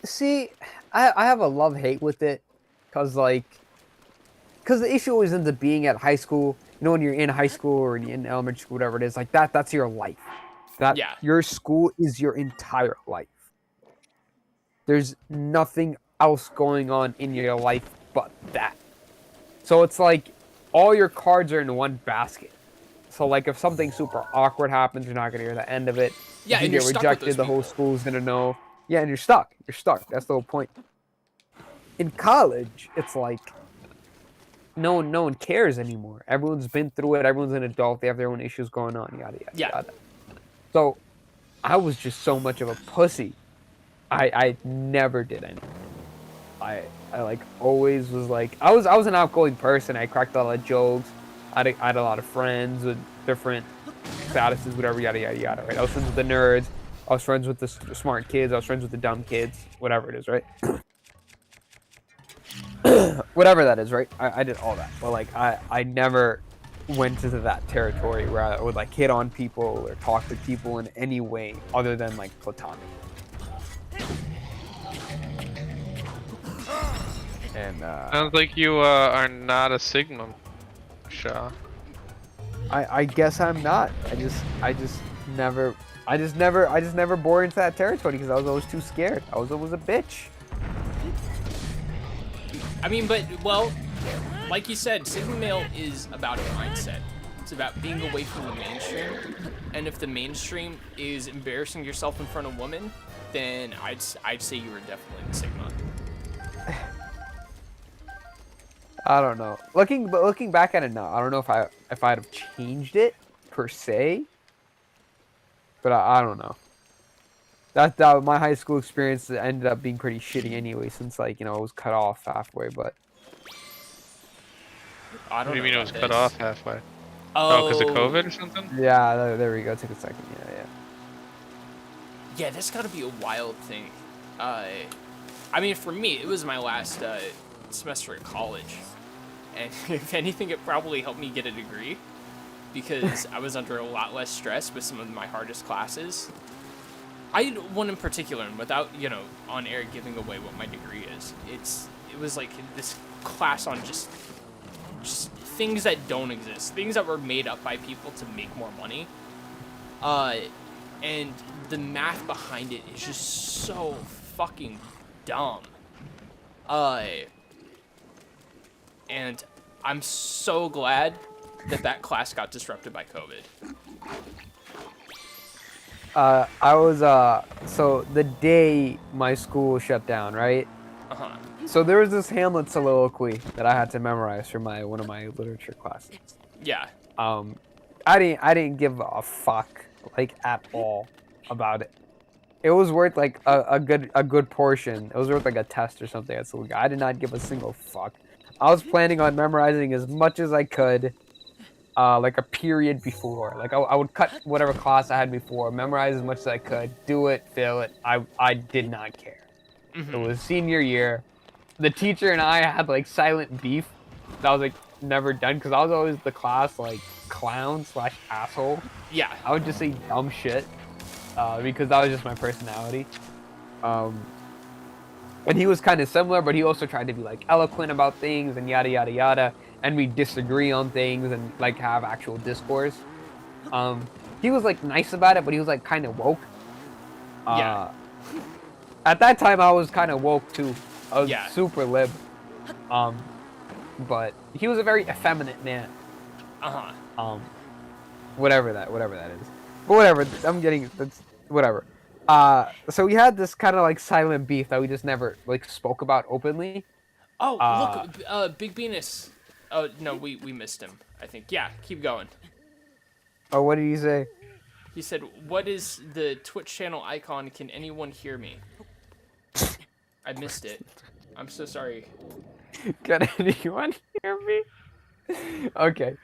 See, I have a love-hate with it, because the issue always ends up being at high school. You know, when you're in high school or in elementary school, whatever it is, like that's your life. Yeah. Your school is your entire life. There's nothing else going on in your life but that. So it's like all your cards are in one basket. So like if something super awkward happens, you're not gonna hear the end of it. Yeah, if you and get you're stuck with rejected, those the whole people. school's gonna know. Yeah, and you're stuck. You're stuck. That's the whole point. In college, it's like no one cares anymore. Everyone's been through it. Everyone's an adult. They have their own issues going on. Yada yada Yeah. yada. So I was just so much of a pussy. I never did anything. I like always was like I was an outgoing person. I cracked a lot of jokes. I had a lot of friends with different statuses, whatever, yada yada yada. Right? I was friends with the nerds. I was friends with the smart kids. I was friends with the dumb kids. Whatever it is, right? Whatever that is, right? I did all that. But like I never went into that territory where I would like hit on people or talk to people in any way other than like platonic. And Sounds like you are not a Sigma, Shaw. I guess I'm not. I just never bore into that territory because I was always too scared. I was always a bitch. I mean, but, well, like you said, Sigma Male is about a mindset. It's about being away from the mainstream. And if the mainstream is embarrassing yourself in front of women, then I'd say you were definitely the Sigma. I don't know. Looking back at it now, I don't know if I'd have changed it per se. But I don't know. That my high school experience ended up being pretty shitty anyway, since like I was cut off halfway. But I What don't do you know mean it was about cut this. off halfway? Oh, because of COVID or something? yeah, there we go. Took a second. Yeah. Yeah, that's got to be a wild thing. I mean, for me, it was my last semester at college. And if anything, it probably helped me get a degree because I was under a lot less stress with some of my hardest classes. I had one in particular, and without, on air giving away what my degree is, it was like this class on just things that don't exist, things that were made up by people to make more money. And the math behind it is just so fucking dumb. And I'm so glad that class got disrupted by COVID. I was so the day my school shut down, right? Uh-huh. So there was this Hamlet soliloquy that I had to memorize for one of my literature classes. Yeah. I didn't give a fuck like at all about it. It was worth like a good portion. It was worth like a test or something. I did not give a single fuck. I was planning on memorizing as much as I could, like a period before. Like I would cut whatever class I had before, memorize as much as I could, do it, fail it. I did not care. Mm-hmm. It was senior year. The teacher and I had like silent beef that was like never done because I was always the class like clown/asshole. Yeah. I would just say dumb shit because that was just my personality. And he was kind of similar, but he also tried to be like eloquent about things and yada yada yada. And we disagree on things and like have actual discourse. He was like nice about it, but he was like kind of woke. Yeah. At that time, I was kind of woke too. I was Yeah. super lib. But he was a very effeminate man. Uh-huh. Whatever that is. But whatever, that's whatever. So we had this kind of like silent beef that we just never like spoke about openly. Oh, look, Big Venus. Oh, no, we missed him, I think. Yeah, keep going. Oh, what did he say? He said, what is the Twitch channel icon? Can anyone hear me? I missed it. I'm so sorry. Can anyone hear me? Okay.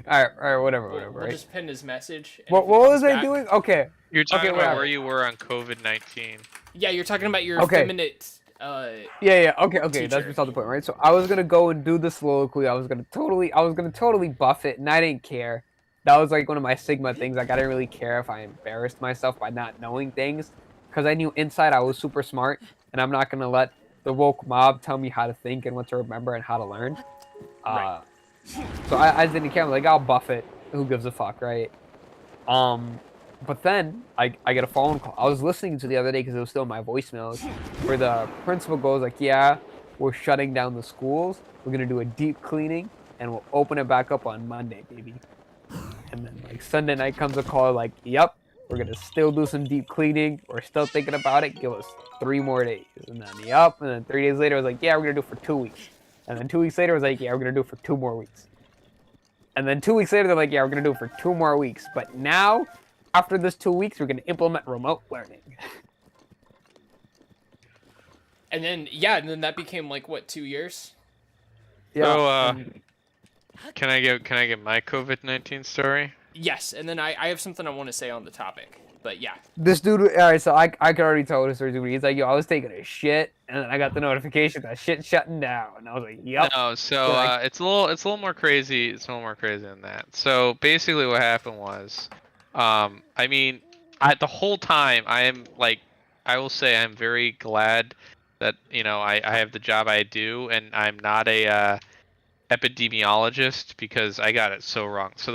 Alright, whatever, We'll right? just pin his message. And What if he comes was I back, doing? Okay. You're talking Okay, about whatever. where you were on COVID-19. Yeah, you're talking about your Okay. effeminate. Yeah. Okay. That's Teacher. beside the point, right? So I was gonna go and do the soliloquy. I was gonna totally buff it, and I didn't care. That was like one of my Sigma things. Like I didn't really care if I embarrassed myself by not knowing things, because I knew inside I was super smart, and I'm not gonna let the woke mob tell me how to think and what to remember and how to learn. Right. So I didn't care. I'm like, I'll buff it. Who gives a fuck, right? But then I get a phone call. I was listening to the other day because it was still in my voicemails, where the principal goes like, "Yeah, we're shutting down the schools. We're gonna do a deep cleaning, and we'll open it back up on Monday, baby." And then like Sunday night comes a call like, "Yep, we're gonna still do some deep cleaning. We're still thinking about it. Give us 3 more days." And then yep. And then 3 days later, I was like, "Yeah, we're gonna do it for 2 weeks." And then 2 weeks later, I was like, "Yeah, we're gonna do it for 2 more weeks." And then 2 weeks later, they're like, "Yeah, we're gonna do it for 2 more weeks." But now, after this 2 weeks, we're gonna implement remote learning. And then that became like what, 2 years? So, can I get my COVID-19 story? Yes, and then I have something I want to say on the topic. But yeah. This dude, alright, so I could already tell the story. Dude. He's like, "Yo, I was taking a shit, and then I got the notification that shit shutting down." And I was like, "Yep." No, so Like- it's a little more crazy. It's a little more crazy than that. So basically, what happened was, I mean, the whole time I will say I'm very glad that I have the job I do, and I'm not a epidemiologist because I got it so wrong. So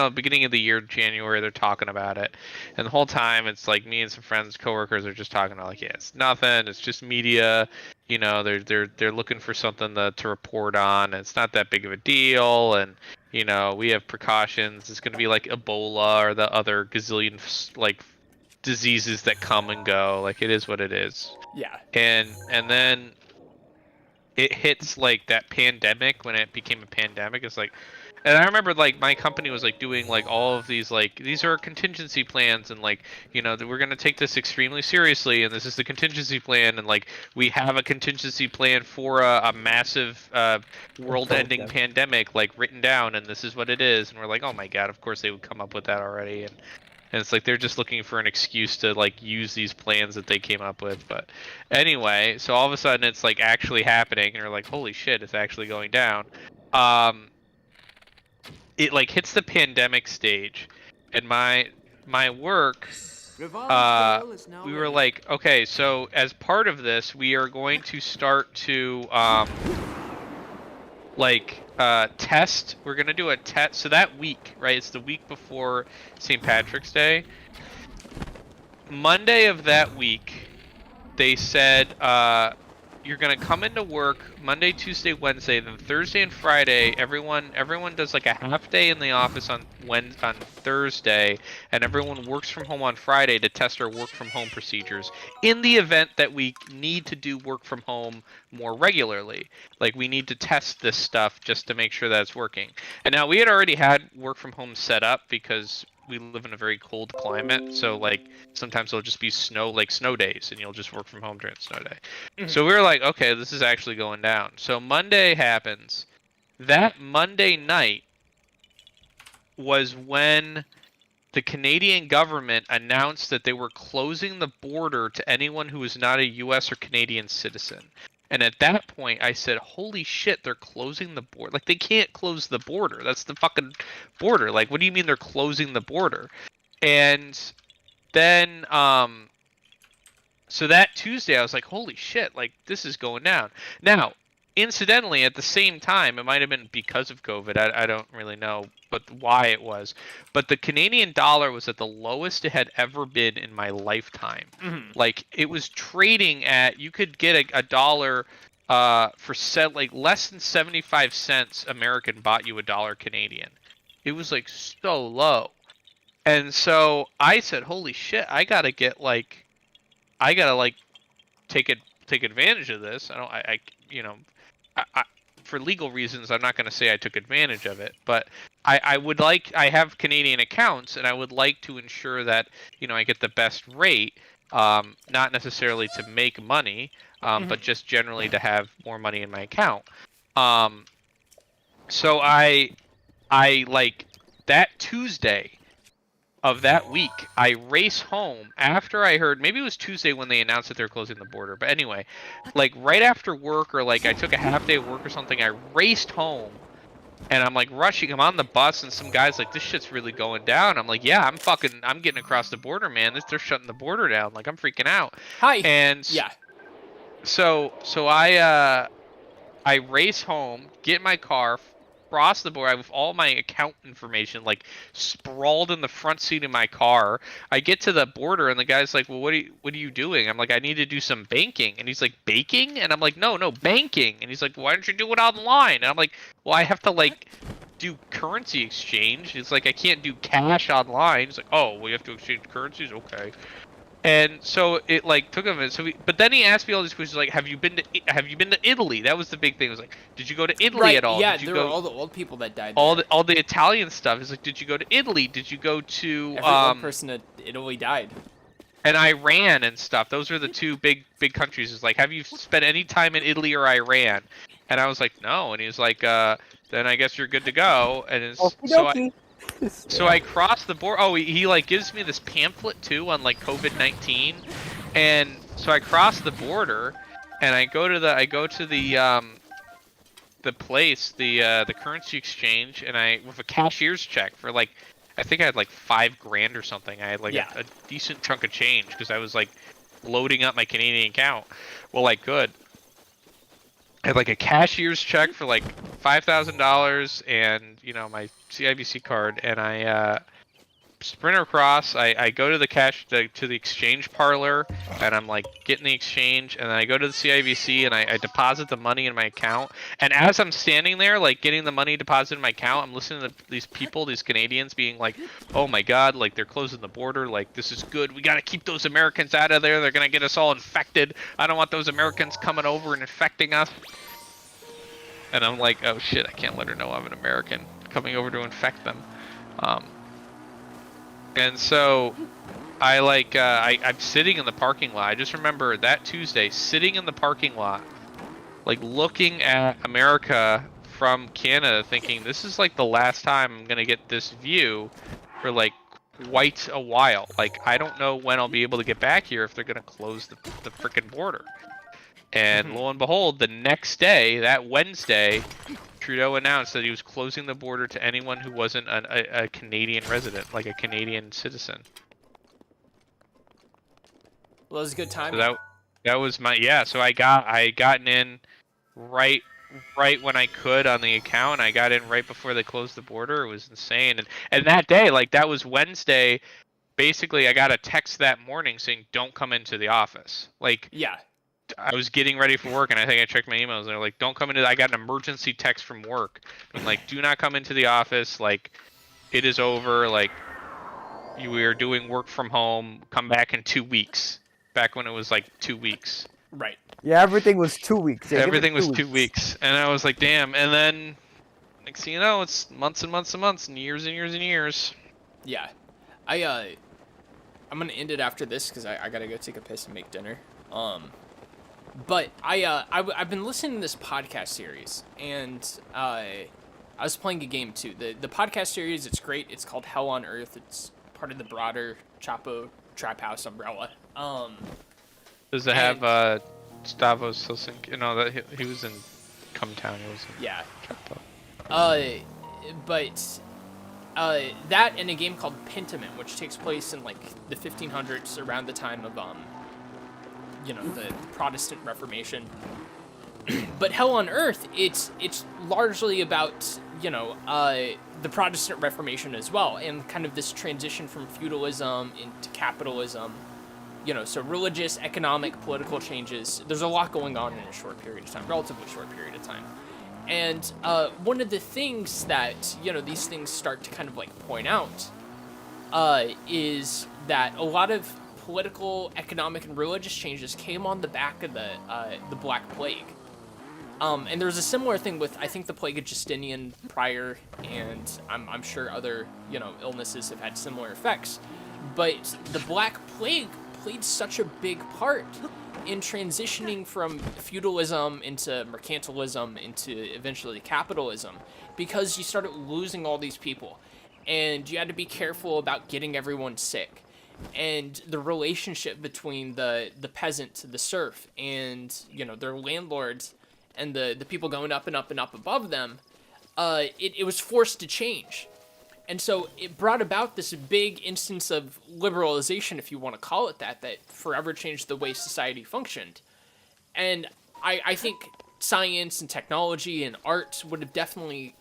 beginning of the year, January, they're talking about it, and the whole time it's like me and some friends, coworkers are just talking about like, yeah, it's nothing. It's just media. They're looking for something to report on. And it's not that big of a deal, and we have precautions. It's gonna be like Ebola or the other gazillion like diseases that come and go. Like it is what it is. Yeah. And then it hits like that pandemic when it became a pandemic. It's like, and I remember like my company was like doing like all of these like these are contingency plans, and like we're gonna take this extremely seriously, and this is the contingency plan, and like we have a contingency plan for a massive world-ending pandemic like written down, and this is what it is, and we're like, oh my god, of course they would come up with that already, and it's like they're just looking for an excuse to like use these plans that they came up with. But anyway, so all of a sudden it's like actually happening, and we're like, holy shit, it's actually going down. It like hits the pandemic stage, and my work, we were like, okay, so as part of this, we are going to start to test. We're gonna do a test. So that week, right? It's the week before St. Patrick's Day. Monday of that week, they said you're gonna come into work Monday, Tuesday, Wednesday, then Thursday and Friday. Everyone does like a half day in the office on Thursday, and everyone works from home on Friday to test our work from home procedures. In the event that we need to do work from home more regularly, like we need to test this stuff just to make sure that it's working. And now we had already had work from home set up because we live in a very cold climate, so like sometimes it'll just be snow days, and you'll just work from home during snow day. Mm-hmm. So we were like, okay, this is actually going down. So Monday happens. That Monday night was when the Canadian government announced that they were closing the border to anyone who was not a US or Canadian citizen. And at that point, I said, holy shit, they're closing the border. Like, they can't close the border. That's the fucking border. Like, what do you mean they're closing the border? And then, so that Tuesday, I was like, holy shit, like, this is going down. Now, incidentally, at the same time, it might have been because of COVID, I don't really know but why it was, but the Canadian dollar was at the lowest it had ever been in my lifetime. Mm-hmm. Like, it was trading at, you could get a dollar for like less than 75 cents American bought you a dollar Canadian. It was like so low. And so I said, holy shit, I gotta take advantage of this. For legal reasons, I'm not going to say I took advantage of it, but I have Canadian accounts, and I would like to ensure that, I get the best rate. not necessarily to make money, but just generally to have more money in my account. So I like that Tuesday of that week, I race home after I heard, maybe it was Tuesday when they announced that they're closing the border. But anyway, like right after work, or like I took a half day of work or something, I raced home. And I'm like rushing. I'm on the bus, and some guy's like, "This shit's really going down." I'm like, "Yeah, I'm getting across the border, man. They're shutting the border down. Like, I'm freaking out." Hi. And Yeah. so I race home, get in my car, cross the border. I have all my account information like sprawled in the front seat of my car. I get to the border, and the guy's like, "Well, what are you doing?" I'm like, "I need to do some banking." And he's like, "Baking?" And I'm like, "No, banking." And he's like, "Why don't you do it online?" And I'm like, "Well, I have to like do currency exchange." It's like I can't do cash online. He's like, "Oh, well, you have to exchange currencies, okay." And so it like took him a minute. But then he asked me all these questions like, "Have you been to Italy?" That was the big thing. It was like, "Did you go to Italy Right. at all? Yeah, Did you there go were all the old people that died. all there. the Italian stuff?" It's like, "Did you go to Italy? Did you go to Every old person in Italy died. and Iran and stuff?" Those are the two big countries. It's like, "Have you spent any time in Italy or Iran?" And I was like, "No." And he was like, "Then I guess you're good to go." And so I crossed the border. Oh, he like gives me this pamphlet too on like COVID-19, and so I cross the border, and I go to the place, the currency exchange, and I with a cashier's check for like, I think I had like $5,000 or something. I had like a decent chunk of change because I was like loading up my Canadian account. Well, like good. I had like a cashier's check for like $5,000 and my CIBC card, and I sprint across. I go to the to the exchange parlor, and I'm like getting the exchange, and then I go to the CIBC and I deposit the money in my account. And as I'm standing there like getting the money deposited in my account, I'm listening to these people, these Canadians, being like, "Oh my God, like they're closing the border, like this is good. We got to keep those Americans out of there. They're gonna get us all infected. I don't want those Americans coming over and infecting us." And I'm like, "Oh shit, I can't let her know I'm an American coming over to infect them." And so I like I'm sitting in the parking lot. I just remember that Tuesday sitting in the parking lot, like looking at America from Canada, thinking this is like the last time I'm gonna get this view for like quite a while. Like I don't know when I'll be able to get back here if they're gonna close the frickin' border. And lo and behold, the next day, that Wednesday, Trudeau announced that he was closing the border to anyone who wasn't a Canadian resident, like a Canadian citizen. Well, it was a good time. So that was my So I gotten in right when I could on the account. I got in right before they closed the border. It was insane. And that day, like that was Wednesday. Basically, I got a text that morning saying, "Don't come into the office." Like Yeah. I was getting ready for work, and I think I checked my emails, and they're like, "Don't come into." I got an emergency text from work. I'm like, "Do not come into the office. Like, it is over. Like, we are doing work from home. Come back in 2 weeks." Back when it was like 2 weeks. Right. Yeah, everything was 2 weeks. Yeah, Everything was 2 weeks, and I was like, "Damn!" And then, next thing you know, it's months and months and months, and years and years and years. Yeah. I'm gonna end it after this because I gotta go take a piss and make dinner. But I've been listening to this podcast series, and I was playing a game too. The podcast series, it's great. It's called Hell on Earth. It's part of the broader Chapo Trap House umbrella. Does it have Stavros Helsinki? No, that he was in Come Town. He was in Chapo. But that and a game called Pentiment, which takes place in like the 1500s, around the time of the Protestant Reformation. But Hell on Earth, it's largely about the Protestant Reformation as well, and kind of this transition from feudalism into capitalism. So religious, economic, political changes. There's a lot going on in a short period of time, relatively short period of time. And one of the things that these things start to kind of like point out is that a lot of political, economic, and religious changes came on the back of the Black Plague. And there's a similar thing with, I think, the Plague of Justinian prior, and I'm sure other illnesses have had similar effects. But the Black Plague played such a big part in transitioning from feudalism into mercantilism into eventually capitalism, because you started losing all these people, and you had to be careful about getting everyone sick, and the relationship between the peasant, the serf, and their landlords, and the people going up and up and up above them, it was forced to change. And so it brought about this big instance of liberalization, if you want to call it that forever changed the way society functioned. And I think science and technology and art would have definitely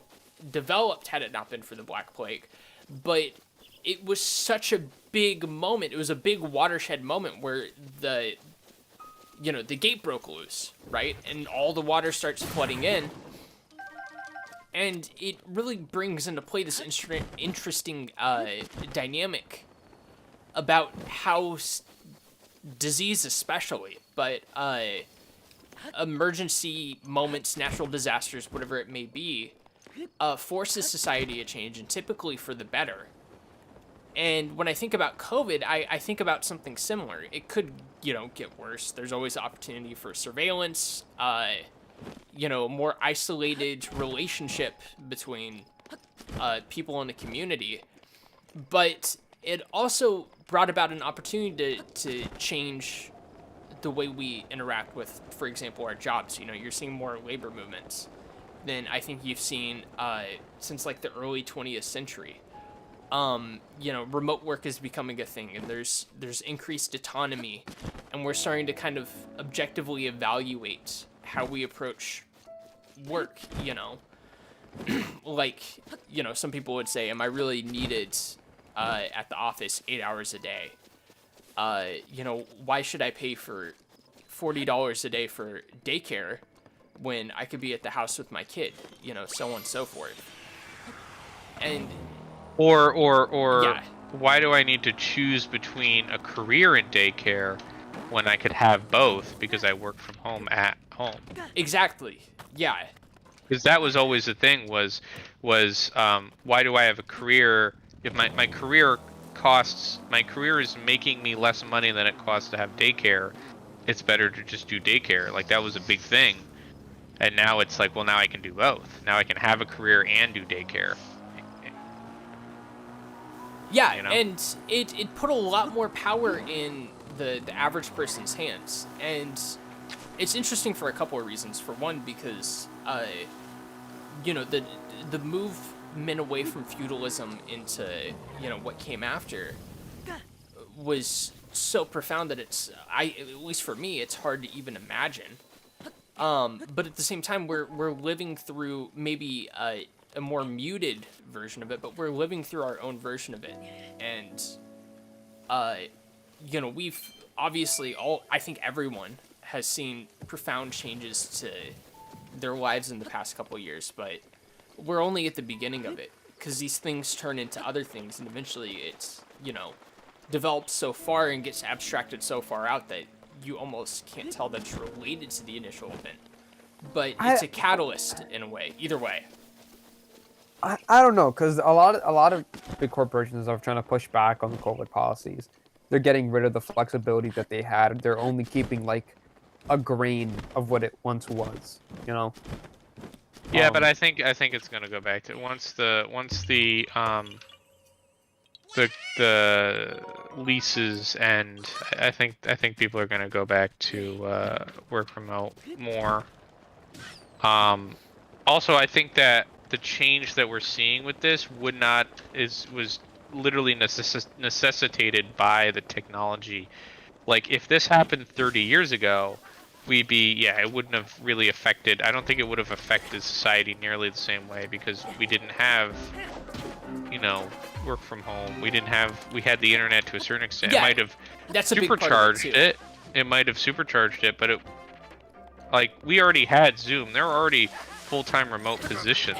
developed had it not been for the Black Plague. But it was such a big moment. It was a big watershed moment where the gate broke loose, right? And all the water starts flooding in. And it really brings into play this interesting dynamic about how disease especially, but emergency moments, natural disasters, whatever it may be, forces society to change, and typically for the better. And when I think about COVID, I think about something similar. It could, get worse. There's always opportunity for surveillance, more isolated relationship between people in a community. But it also brought about an opportunity to change the way we interact with, for example, our jobs. You're seeing more labor movements than I think you've seen since like the early 20th century. Remote work is becoming a thing, and there's increased autonomy, and we're starting to kind of objectively evaluate how we approach work, like, some people would say, am I really needed at the office 8 hours a day? Why should I pay for $40 a day for daycare when I could be at the house with my kid, so on and so forth. And or yeah. Why do I need to choose between a career in daycare when I could have both because I work from home at home? Exactly. Yeah. Because that was always the thing was why do I have a career if my career is making me less money than it costs to have daycare? It's better to just do daycare. Like, that was a big thing. And now it's like, well, now I can do both. Now I can have a career and do daycare. Yeah, and it put a lot more power in the average person's hands. And it's interesting for a couple of reasons. For one, because the movement away from feudalism into what came after was so profound that at least for me, it's hard to even imagine. But at the same time, we're living through maybe a more muted version of it, but we're living through our own version of it. And we've obviously I think everyone has seen profound changes to their lives in the past couple of years, but we're only at the beginning of it, because these things turn into other things, and eventually it's develops so far and gets abstracted so far out that you almost can't tell that it's related to the initial event. But it's a catalyst in a way. Either way. I don't know, because a lot of big corporations are trying to push back on the COVID policies. They're getting rid of the flexibility that they had. They're only keeping like a grain of what it once was. Yeah, but I think it's gonna go back to once the leases end. I think people are gonna go back to work remote more. Also, I think that the change that we're seeing with this was literally necessitated by the technology. Like, if this happened 30 years ago, it wouldn't have really affected. I don't think it would have affected society nearly the same way, because we didn't have, work from home. We had the internet to a certain extent. Yeah, it might have that's a big part supercharged of it, too. It might have supercharged it, but we already had Zoom. There were already full-time remote positions.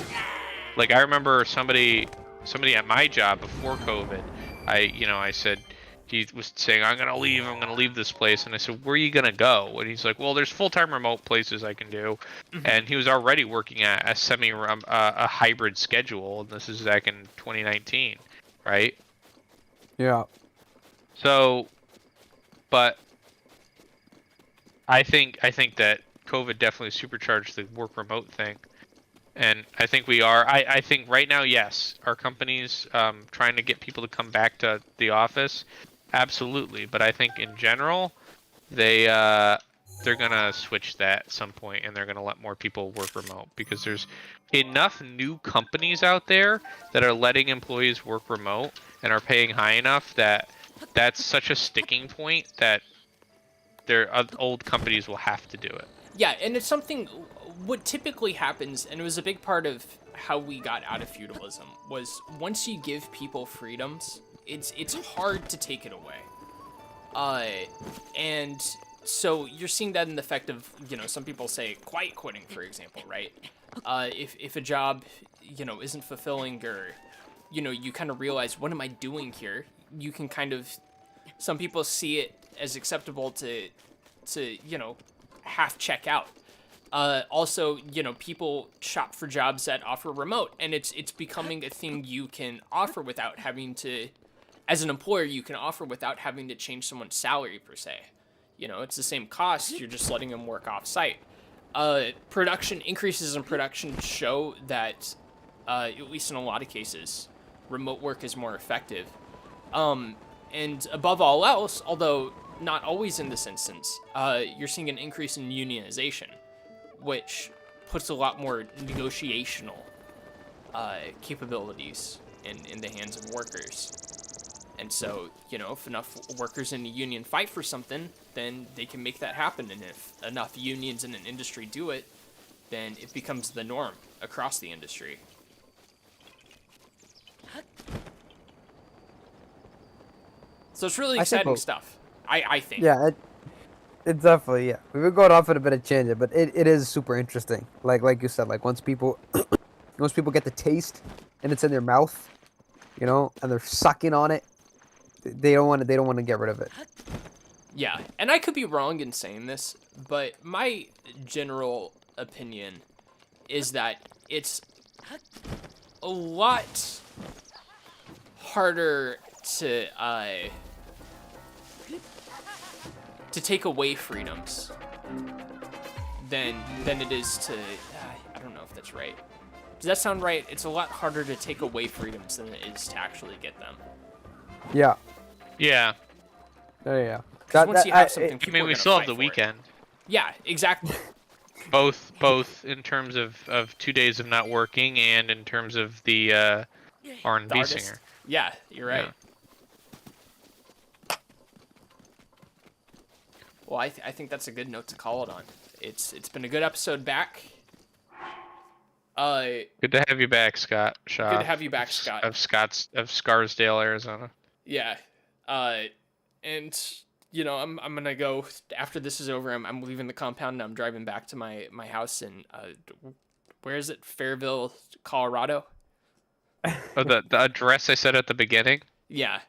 Like, I remember somebody at my job before COVID, I said, he was saying, I'm gonna leave this place, and I said, where are you gonna go? And he's like, well, there's full-time remote places I can do. Mm-hmm. And he was already working at a hybrid schedule, and this is back in 2019, right? Yeah. So but I think that COVID definitely supercharged the work remote thing. And I think we are. I think right now, yes, our companies trying to get people to come back to the office, absolutely. But I think in general, they're gonna switch that at some point, and they're gonna let more people work remote because there's enough new companies out there that are letting employees work remote and are paying high enough that that's such a sticking point that their old companies will have to do it. Yeah, and it's something. What typically happens, and it was a big part of how we got out of feudalism, was once you give people freedoms, it's hard to take it away. And so you're seeing that in the effect of, some people say quiet quitting, for example, right? If a job, isn't fulfilling, or, you kind of realize, what am I doing here? You can kind of, some people see it as acceptable to half check out. Also, people shop for jobs that offer remote, and it's becoming a thing you can offer without having to, as an employer, you can offer without having to change someone's salary per se. It's the same cost, you're just letting them work off site. Production increases in production show that, at least in a lot of cases, remote work is more effective. And above all else, although not always in this instance, you're seeing an increase in unionization, which puts a lot more negotiational capabilities in the hands of workers. And so, if enough workers in a union fight for something, then they can make that happen. And if enough unions in an industry do it, then it becomes the norm across the industry. So it's really exciting stuff, I think. Yeah, it's definitely, yeah. We've been going off at a bit of tangent, but it is super interesting. Like you said, like once people get the taste and it's in their mouth, and they're sucking on it, they don't want to get rid of it. Yeah, and I could be wrong in saying this, but my general opinion is that it's a lot harder to take away freedoms than it is to, I don't know if that's right. Does that sound right? It's a lot harder to take away freedoms than it is to actually get them. Yeah. Yeah. Oh yeah. Once you have something, I mean, we still have the weekend. Yeah, exactly. Both in terms of 2 days of not working and in terms of the R&B singer. Yeah, you're right. Yeah. Well, I think that's a good note to call it on. It's been a good episode back. Good to have you back, Scott. Shaw, good to have you back, Scott. Of Scarsdale, Arizona. Yeah. And I'm gonna go after this is over. I'm leaving the compound and I'm driving back to my house in where is it? Fairville, Colorado. Oh, the address I said at the beginning? Yeah.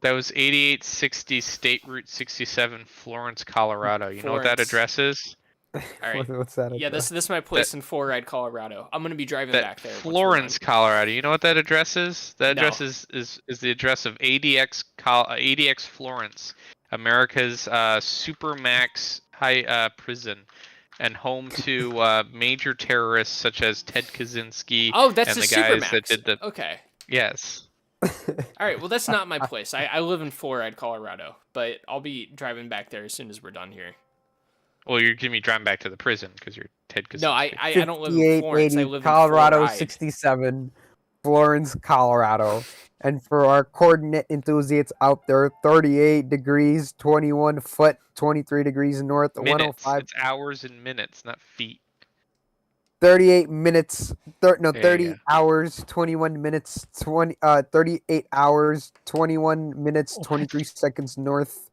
That was 8860 State Route 67, Florence, Colorado. You know what that address is? All right. What's that? Yeah, this is my place in Foride, Colorado. I'm gonna be driving back there. Florence, Colorado. You know what that address is? That address is the address of ADX Florence, America's supermax high prison, and home to major terrorists such as Ted Kaczynski. Oh, that's and the guys supermax. that did the. Okay. Yes. All right. Well, that's not my place. I live in Foride, Colorado, but I'll be driving back there as soon as we're done here. Well, you're gonna be driving back to the prison because you're Ted Kaczynski. No, I don't live in Florence. I live Colorado in Foride. 67, Florence, Colorado. And for our coordinate enthusiasts out there, 38 degrees, 21 foot, 23 degrees north, minutes. 105. It's hours and minutes, not feet. 38 minutes, 30 hours, 21 minutes, 38 hours, 21 minutes, 23 seconds north,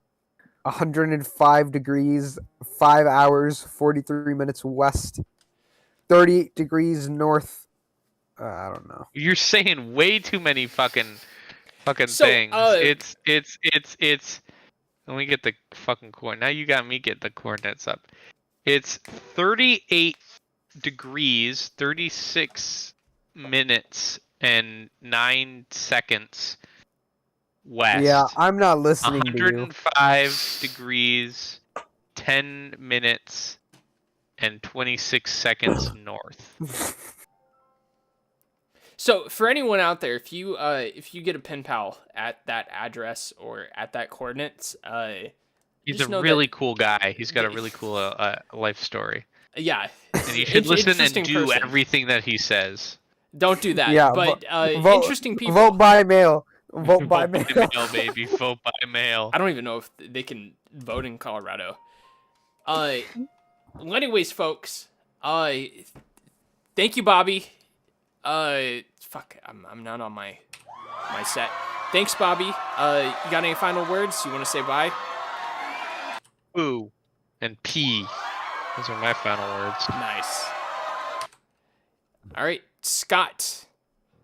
105 degrees, 5 hours, 43 minutes west, 38 degrees north. I don't know. You're saying way too many fucking So, things. It's. Let me get the fucking coordinates. Now you got me get the coordinates up. It's 38 degrees, 36 minutes, and 9 seconds west. Yeah, I'm not listening to you. 105 degrees, 10 minutes, and 26 seconds north. So for anyone out there, if you get a pen pal at that address or at that coordinates, He's just a know really that, cool guy. He's got a really cool life story. yeah, And you should listen and interesting do person. everything that he says. Don't do that. Yeah, but vote, interesting people. Vote by mail. Vote by mail. Vote by mail, baby. Vote by mail. I don't even know if they can vote in Colorado. Well, anyways, folks, thank you, Bobby. Fuck, I'm not on my set. Thanks, Bobby. You got any final words? You want to say bye? Ooh. And pee. Those are my final words. Nice. All right, Scott.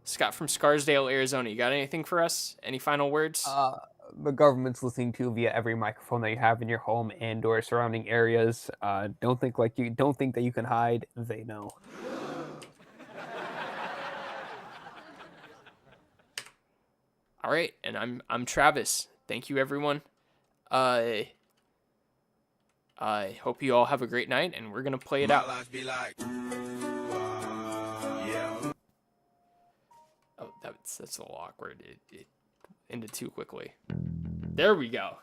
Scott from Scarsdale, Arizona. You got anything for us? Any final words? The government's listening to you via every microphone that you have in your home and/or surrounding areas. Don't think that you can hide. They know. All right, and I'm Travis. Thank you, everyone. I hope you all have a great night, and we're gonna play it out. Oh, that's a little awkward. It ended too quickly. There we go.